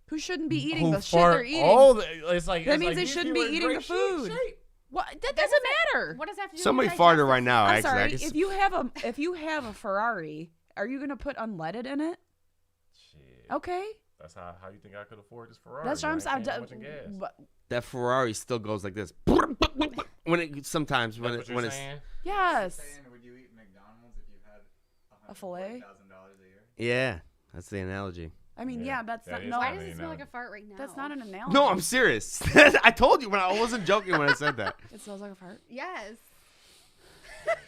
who shouldn't be eating who the shit fart they're eating. all the, it's like That it's means like they these shouldn't people be are in eating great the food. shape. What? That doesn't matter. What does that have to do Somebody with farted digestive right now. I'm Actually, sorry. I just, If you have a Ferrari, are you gonna put unleaded in it? Shit. Okay. That's how you think I could afford this Ferrari? That's what I'm man? saying. Can't put much in gas. that Ferrari still goes like this. When it sometimes when That's it what when you're it's saying? Yes. Saying, would you eat McDonald's if you had A fillet? $140,000 a year? yeah, that's the analogy. I mean, Yeah, yeah, that's that not is no. Why I does mean, it smell like a fart right now? That's not an analogy. No, I'm serious. I told you when I wasn't joking when I said that. It smells like a fart. Yes.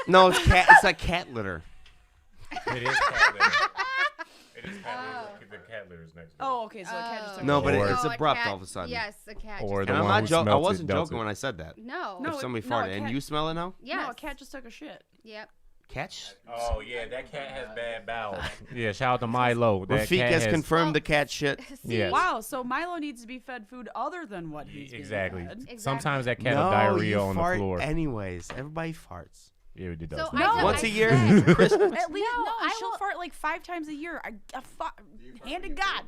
No, it's cat. It's like cat litter. It is cat litter. It is cat litter. The cat litter is next door. Oh, okay. So the cat just took No, a but shit. Or- it's a abrupt cat- all of a sudden. Yes, a cat. Or just the And I'm one not who joking. I smelt it, wasn't dealt joking it. when I said that. No. No, If somebody no, a farted and cat- you smell it now, Yes. No, a cat just took a shit. Yep. catch. Oh yeah, that cat has bad bowels. Yeah, shout out to Milo. That Rafik cat has has confirmed the cat shit. See, Yes. Wow, so Milo needs to be fed food other than what he's being exactly. fed. Exactly. Sometimes that cat no, has diarrhea you on the fart floor. anyways. Everybody farts. Yeah, it does. So that. I just- Once a I year, said- Christmas. At least No, no, I she'll will- fart like 5 times a year. fart Hand to when you God.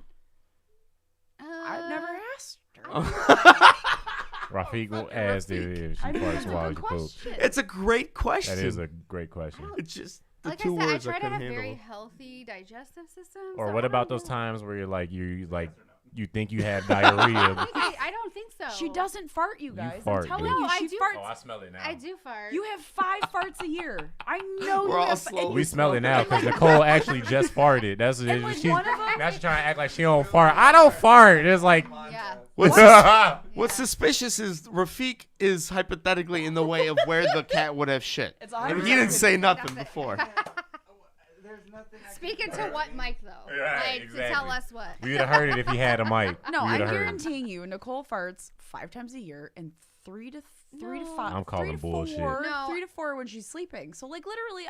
I've never asked her. Rafik will ask if she I mean, farts that's a while good you poop. question. It's a great question. That is a great question. It's just the Like two I said, I words try to couldn't have very handle. healthy digestive system. Or so what I about don't those know. times where you think you have diarrhea? I don't think so. She doesn't fart, you guys. fart, I'm telling dude. you, No, I she do- farts. Oh, I smell it now. I do fart. You have 5 farts a year. I know We're you all have. slow. and We you smell it smoke. now because Nicole actually just farted. That's what And, like, she's one of 'em- now she's trying to act like she don't fart. I don't fart. It's like Yeah. What's suspicious is Rafik is hypothetically in the way of where the cat would have shit. It's And 100% he didn't say nothing That's it. before. There's nothing I Speaking can to do. what mic though? Right, Like to tell exactly. us what? we would have heard it if he had a mic. No, We I'm would've heard. guaranteeing you, Nicole farts 5 times a year and 3 to 5. I'm calling bullshit. 4, No. 3 to 4 when she's sleeping. So like literally,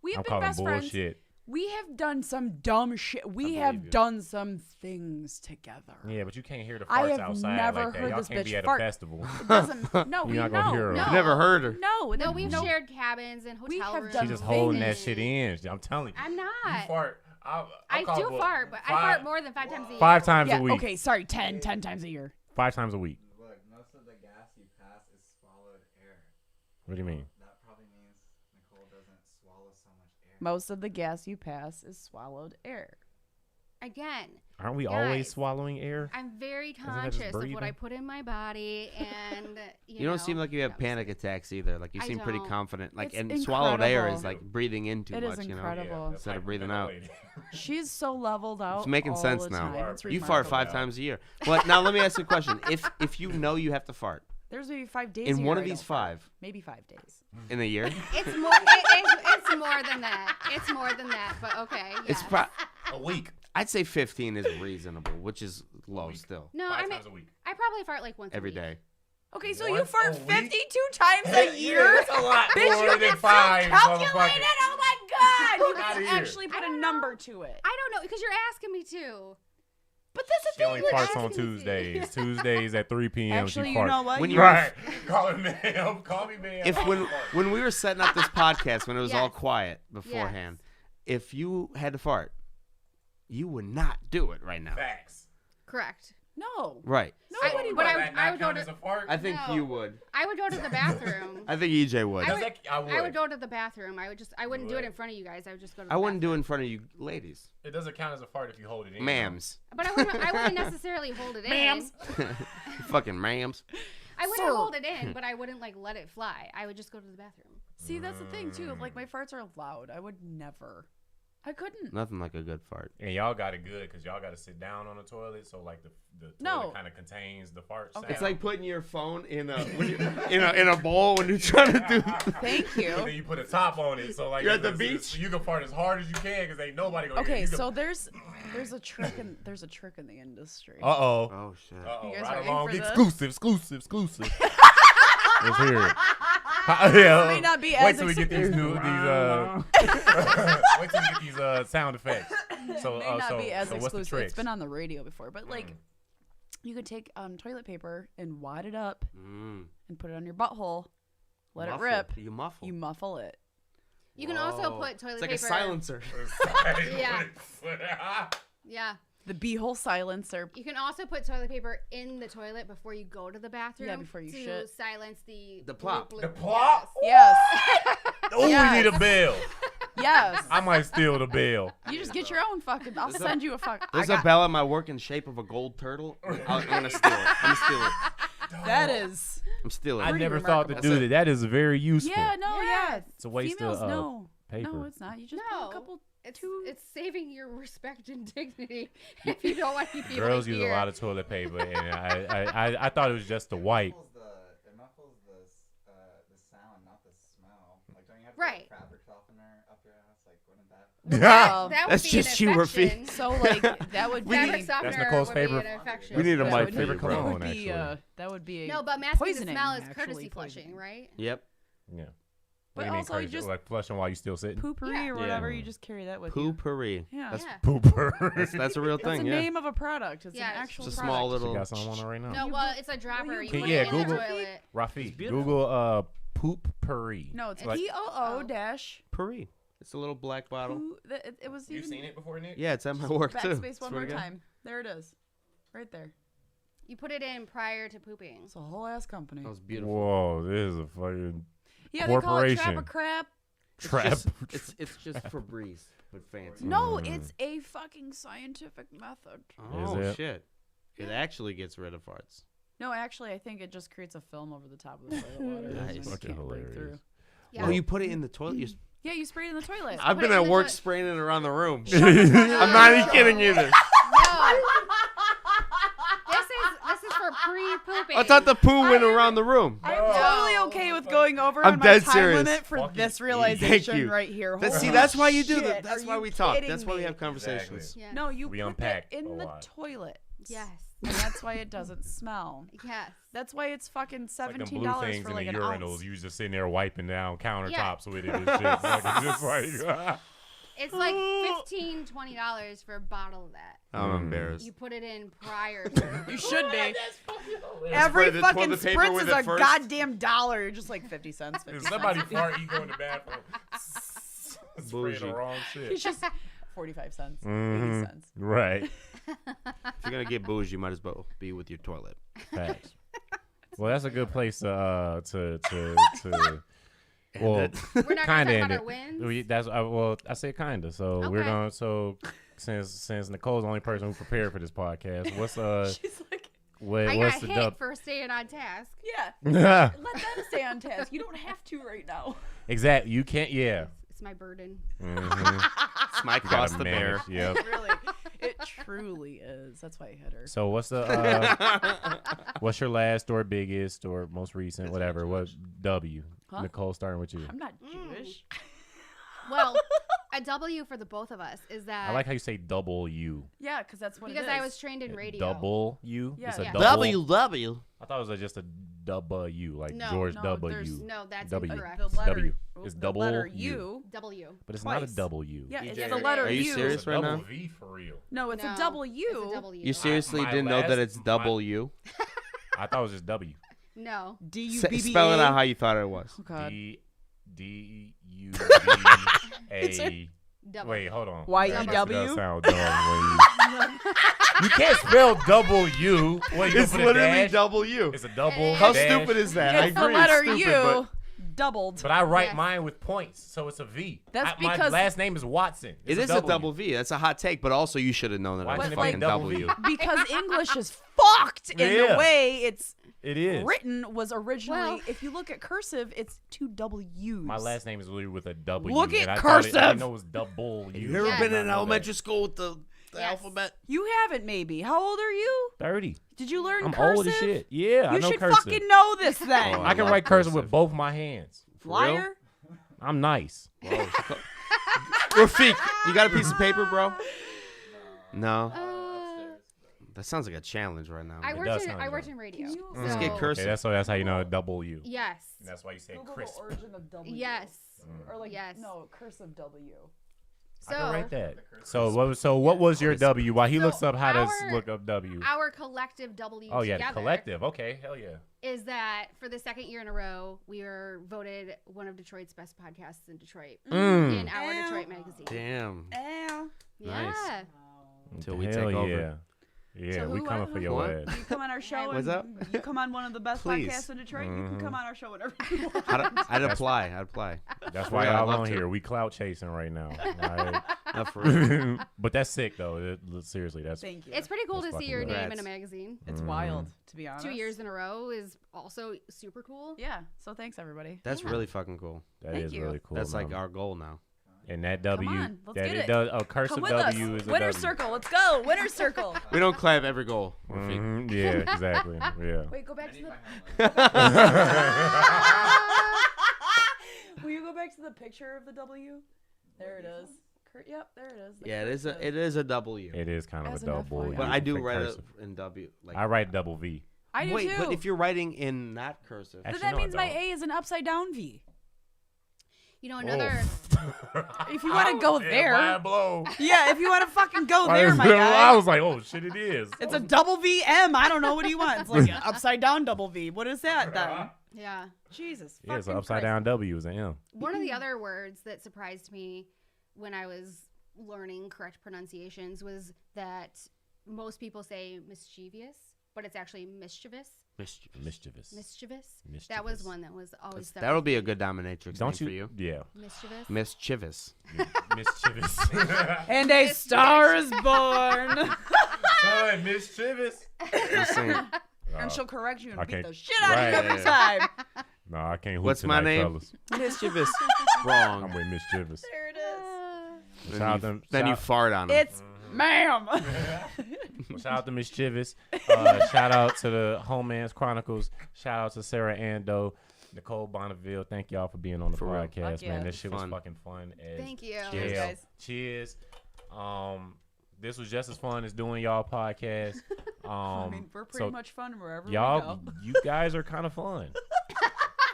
we have I'm been calling best friends. bullshit. We have done some dumb shit. We believe have you. done some things together. Yeah, but you can't hear the I farts have outside never like that. heard Y'all this can't bitch be at fart. a festival. It doesn't. No, we You're not gonna know. hear her. No, Never heard her. No, No, we've shared cabins and We hotel have rooms. done She just holding that things. shit in. I'm telling you. I'm You not. fart. I do fart, but I fart more than 5 times a year. 5 times Yeah. a week. Okay. Sorry. 10 times a year. 5 times a week. Look, most of the gas you pass is swallowed air. What do you mean? That probably means Nicole doesn't swallow so much air. Most of the gas you pass is swallowed air. Again, Aren't we Guys. always swallowing air? I'm very that just conscious of what breathing? I put in my body, and You don't seem like you have panic attacks either. Like you I seem pretty don't. confident. Like It's and swallowed air is incredible. like breathing in too It is much. You know. incredible. that's Instead of like breathing that out. lady. She's so leveled out. It's making all sense the now. time. It's You fart remarkable. 5 times a year. Well, now let me ask you a question. If you know you have to fart There's maybe 5 days. in a one year of I these don't fart. 5 Maybe 5 days. in a year, It's more. It's more than that. It's more than that. But okay. it's yes. A week. I'd say 15 is reasonable, which is low still. No, 5 I mean, times a week. I probably fart like once Every a week. day. Okay, so you Once fart a week? 52 times a year? That's a lot Bitch, more you than get so 5, calculated. motherfucker. Oh my god! You Outta can here. actually put a number to it. I don't know because you're asking me to. But that's the She thing. only you're farts on asking me to. Tuesdays. Tuesdays at 3 p.m. Actually, she you farts. know what? When You- you- Right. Call me ma'am. Call me ma'am. If when we were setting up this podcast, when it was all Yes. quiet beforehand, if you had to fart, you would not do it right now. Facts. Correct. No. Right. Nobody but would. I would go count to- as a fart. I think No. you would. I would go to the bathroom. I think EJ would. I would- I would. I would go to the bathroom. I wouldn't do it would. in front of you guys. I would just go to the I wouldn't do it bathroom. in front of you ladies. It doesn't count as a fart if you hold it in. Ma'ams. But I wouldn't necessarily hold it in. Ma'ams. Fucking ma'ams. I wouldn't Sir. hold it in, but I wouldn't like let it fly. I would just go to the bathroom. See, that's the thing too. Like my farts are loud. I would never. I couldn't. Nothing like a good fart. And y'all got it good because y'all got to sit down on the toilet, so like the No. toilet kind of contains the fart sound. It's like putting your phone in a in a bowl when you're trying to do. Thank And then you. you put a top on it, so like You're at the it's- beach? you can fart as hard as you can because ain't nobody gonna hear Okay, you. You so there's a trick in the industry. Uh oh. Oh shit. You guys Right ready along. for this? Exclusive. Let's hear it. Yeah. May not be Wait as till we get these exclusive. wait till we get these sound effects. So May not so, be as so what's the exclusive. trick? It's been on the radio before, but like, you could take toilet paper and wad it up Mm. and put it on your butthole. Let Muffle. it rip. You muffle. You muffle it. You can also Whoa. put toilet It's like paper. a silencer. Yeah. Yeah. The beehole silencer. You can also put toilet paper in the toilet before you go to the bathroom. Yeah, before you to shit. silence the plop. bloop, bloop. The plop? Yes. Oh, Yes. we need a bell. Yes. I might steal the bell. You just get your own fucking. I'll send you a fuck. There's a bell at my work in shape of a gold turtle. I'm gonna steal it. I'm gonna steal it. That is. I'm stealing I it. Pretty never thought to remarkable. do that. That is very useful. Yeah. No. Yeah. It's a waste Females, of no. paper. No, it's not. You just No. put a couple. It's saving your respect and dignity if you don't want people Girls to use hear. a lot of toilet paper, and I thought it was just the wipe. It muffles the sound, not the smell. Like, don't you have to Right. put fabric softener up your ass? Like, wouldn't that? Well, That would That's be just an you, infection. So like that would be. Fabric softener Nicole's would favorite- be an infection. We need a that mic would for be- you, bro. That would Cologne, be. actually. That would be. No, but masking the poisoning, smell is actually, courtesy poisoning. flushing, right? Yep. Yeah. But What do you mean also, you crazy? just like flushing while you still sitting. poopery Yeah. or whatever. You just carry that with you. Poopery. Yeah. That's Yeah. Pooper. that's a real That's thing. the Yeah. name of a product. It's Yeah, an it's actual It's a product. small She little. got some on her right now. No, well, it's a dropper. You Can- put yeah, it in Google- the toilet. Rafi, beautiful. Google poop-puree. No, it's Like- POO dash. Poopery. It's a little black bottle. It was You've even seen it before, Nick? Yeah, it's at my work too. backspace one Swear more to God. time. There it is, right there. You put it in prior to pooping. It's a whole ass company. That was beautiful. Whoa, this is a fucking Yeah, they call it trap corporation. or crap. trap. It's just Febreze, but fancy. No, it's a fucking scientific method. Oh Is it? shit! It actually gets rid of farts. No, actually, I think it just creates a film over the top of the toilet water. and Nice. it Fucking can't break hilarious. through. Yeah. Oh, you put it in the toilet. You Yeah, you spray it in the toilet. I've Put been it in at the work toilet. spraying it around the room. I'm not even kidding you. Either. No. This is for pre-pooping. I thought the poo went around the room. I'm No. totally okay with going over I'm on my dead time serious. limit for Fucking this idiot. realization Thank you. right here. See, Holy that's why you do shit, that. That's are why you we talk. kidding That's why we me? have conversations. Yeah. No, you We put unpack that in a the lot. toilet. Yes. And that's why it doesn't smell. Yes. That's why it's fucking It's like them $17 blue things for in like the an urinals. ounce. You just sitting there wiping down countertops with it and shit. Like, it's just like, It's like $15, $20 for a bottle of that. I'm embarrassed. You put it in prior to. You should be. Spray Every the fucking toilet paper spritz with is it a first. goddamn dollar. Just like 50 cents. 50 if cents. somebody fart, you go in the bathroom. Spraying Bougie. the wrong shit. It's just 45 cents. 80 Mhm. cents. Right. If you're gonna get bougie, you might as well be with your toilet. Facts. Well, that's a good place to well, We're not going to kinda talk about end our it. wins. That's well, I say kinda. So we're Okay. gonna since Nicole's the only person who prepared for this podcast, what's She's like, I what's got the hit dub? for staying on task. yeah. Yeah. Let them stay on task. You don't have to right now. Exactly. You can't. Yeah. It's my burden. Mm-hmm. It's my cross the bear. Yep. Really. It truly is. That's why I hit her. So what's the what's your last or biggest or most recent whatever? What W? Huh? Nicole, starting with you. I'm not Jewish. Well, a W for the both of us is that I like how you say double U. Yeah, because that's what because it is. I was trained in radio. Double U. Yeah. It's a Yeah. double. WW. I thought it was just a W, like No, George no, W. there's- No, that's W. incorrect. The letter, W. It's the double letter U. U. W. But it's not a Twice. W. Yeah, it's EJ, the letter are you U. serious It's a right double now? V for real. No, it's No, a double It's a U. W. You seriously my didn't know that last- it's double U? I thought it was just W. No. D-U-B-B-A. Spell it out how you thought it was. Oh, God. D-U-B-A. W. Wait, hold on. Y-E-W? That does sound dumb. You can't spell double U. What, you It's gonna put a literally dash? double U. It's a double. How dash. stupid is that? I It's the agree. letter it's stupid, U doubled. But I write Yes. mine with points, so it's a V. That's my because- last name is Watson. It is a double V. That's a hot take, but also you should have known that Why it was couldn't it be fucking double W. V? Because English is fucked in the Yeah. way it's It is. written was originally. Well- if you look at cursive, it's two W's. My last name is literally with a W. Look at and I thought cursive. I didn't know it was double U. You ever Yes. been I in know elementary school with the Yes. alphabet? You haven't, maybe. How old are you? that? 30. Did you learn I'm cursive? old as shit. Yeah, I You know should cursive. fucking know this thing. Oh, I can love write cursive cursive. with both my hands. Liar. I'm nice. Rafiq, you got a piece of paper, bro? No. Uh, That sounds like a challenge right now. I It worked does in sound I worked dumb. in radio. Can you- Let's so- get cursive. Okay, that's how you know a double U. Yes. And that's why you say Google crisp. the origin of W. Yes. Or like Yes. no cursive W. So I can write that. So what was your W? While he So looks up how to our- look up W. our collective W Oh yeah, the together collective. Okay, hell yeah. is that for the second year in a row, we were voted one of Detroit's best podcasts in Detroit Mm. in our Ow. Detroit magazine. Damn. Nice. Yeah. Until we Hell take yeah. over. Yeah, So we who coming was for it? your What? ass. You come on our show What's and up? you come on one of the best Please. podcasts in Detroit. You can Mhm. come on our show whenever you want. I'd apply. I'd apply. That's why Yeah, I'd y'all love on to. here. We clout chasing right now. Right? No, for real. But that's sick though. Seriously, that's Thank you. It's pretty cool That's to see fucking your dope. name in a Congrats. magazine. It's Mhm. wild, to be honest. 2 years in a row is also super cool. Yeah. So thanks everybody. That's really fucking cool. that Thank is you. really cool. That's like man. our goal now. And that W, on, let's that get it it. does. A cursive Come with W us. is a Winner's W. circle. Let's go. Winner's circle. We don't clap every goal. Rafiq. Mhm, yeah, exactly. Yeah. Wait, go back I to need the. my helmet. Will you go back to the picture of the W? There it is. Yep, there it is. The Yeah, cursive. it is a W. It is kind of As a an double. FYI. But I do Think write it cursive. in W. Like I write double V. I do wait, too. but if you're writing in not cursive, Actually, but that no, I means my don't. A is an upside down V. You know, another. If you want to go Damn, there, mind blown. yeah. If you want to fucking go I there, was- my I guy. was like, oh shit, it is. It's a double V M. I don't know what do you want. It's like an upside down double V. What is that then? Yeah. Jesus. Yeah, it's an fucking upside Christ. down W is an M. One of the other words that surprised me when I was learning correct pronunciations was that most people say mischievous, but it's actually mischievous. Mischievous. Mischievous. That Mischievous. was one that was always stuck that'll with be me. a good dominatrix Don't name you? for you. Yeah. Mischievous. Mischievous. Mischievous. And a star is born. Son, mischievous. Just saying. And she'll correct you and I beat can't- the shit out of you right, every yeah. time. No, I can't hoop What's my tonight, name? fellas. Mischievous. I'm Wrong. with mischievous. There it is. Shout out them. Then you shout- fart on him. It's ma'am. Shout out to Mischievous. Shout out to the Homance Chronicles. Shout out to Sarah Ando, Nicole Bonneville. Thank y'all for being on the For real. podcast, Fuck yeah. man. This shit was Fun. fucking fun. As Thank you. Cheers, hell. guys. Cheers. This was just as fun as doing y'all podcast. I mean, we're pretty so much fun wherever y'all, we go. you guys are kind of fun.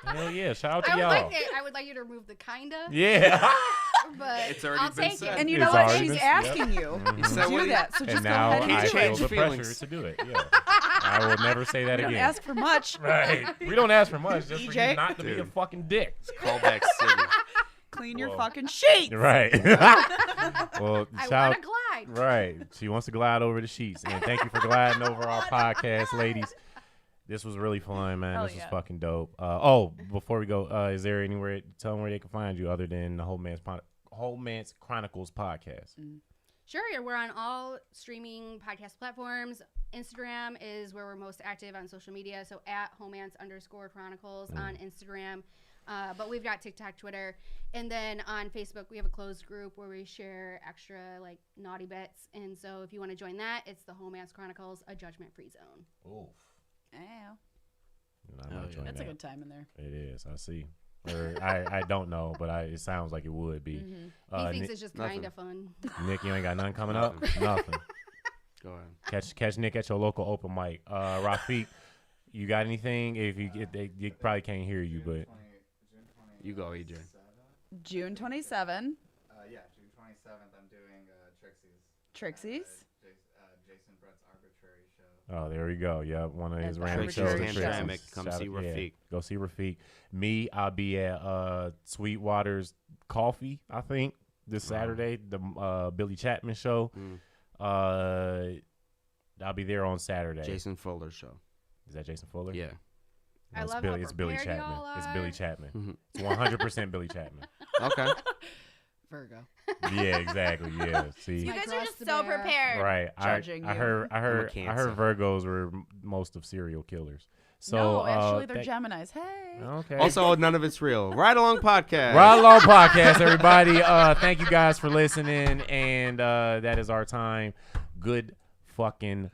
Hell yeah! Shout out to I would, y'all. I would like you to remove the kinda, Yeah. but It's already I'll been take said. it. And you It's know what? already She's been- asking you Mhm. to said what do he- that. So just And go now ahead and I do feel it. Change the feelings. pressure to do it. Yeah. I will never say that You don't again. ask for much. Right. We don't ask for much, just for EJ? you not to be a Dude. fucking dick. Callback City. Clean your Whoa. fucking sheets. Right. Well, I shout want to glide. right. She wants to glide over the sheets. And thank you for gliding over our podcast, ladies. This was really fun, man. Hell This was yeah. fucking dope. Before we go, is there anywhere, tell them where they can find you other than the Homance Chronicles podcast? Sure, yeah, we're on all streaming podcast platforms. Instagram is where we're most active on social media, so at Homance_Chronicles on Instagram. But we've got TikTok, Twitter, and then on Facebook we have a closed group where we share extra like naughty bits. And so if you want to join that, it's the Homance Chronicles, a judgment-free zone. Oof. Yeah, I'm Hell not yeah. joining that's a that. good time in there. It is. I see. Or I don't know, but it sounds like it would be. He thinks Nick, it's just nothing. kind of fun. Nick, you ain't got nothing coming up? Nothing. Go ahead. Catch Nick at your local open mic. Rafiq, You got anything? If you get, they probably can't hear you, but You go, EJ. June 27. Yeah, June 27th, I'm doing Trixie's. Jason Brett's Arbitrary show. oh, there we go. Yeah, one of his At random Trixie's shows. Panoramic. Come Shout see out- yeah, Rafiq. go see Rafiq. Me, I'll be at Sweetwater's Coffee, I think, this Saturday. The Billy Chapman show. Mm. I'll be there on Saturday. Jason Fuller's show. Is that Jason Fuller? Yeah. I it's love Billy. how It's Billy prepared Chapman. y'all It's are. Billy Chapman. Mhm. It's 100% Billy Chapman. Okay. Virgo. Yeah, exactly. Yeah. See. You You guys are crust just the so bear. prepared. Right. Judging I you. heard Cancer. Virgos were most of serial killers. So no, actually, they're thank- Geminis. Hey. Okay. Also, none of it's real. Ride Along Podcast. Ride Along Podcast, everybody. Thank you guys for listening, and that is our time. Good fucking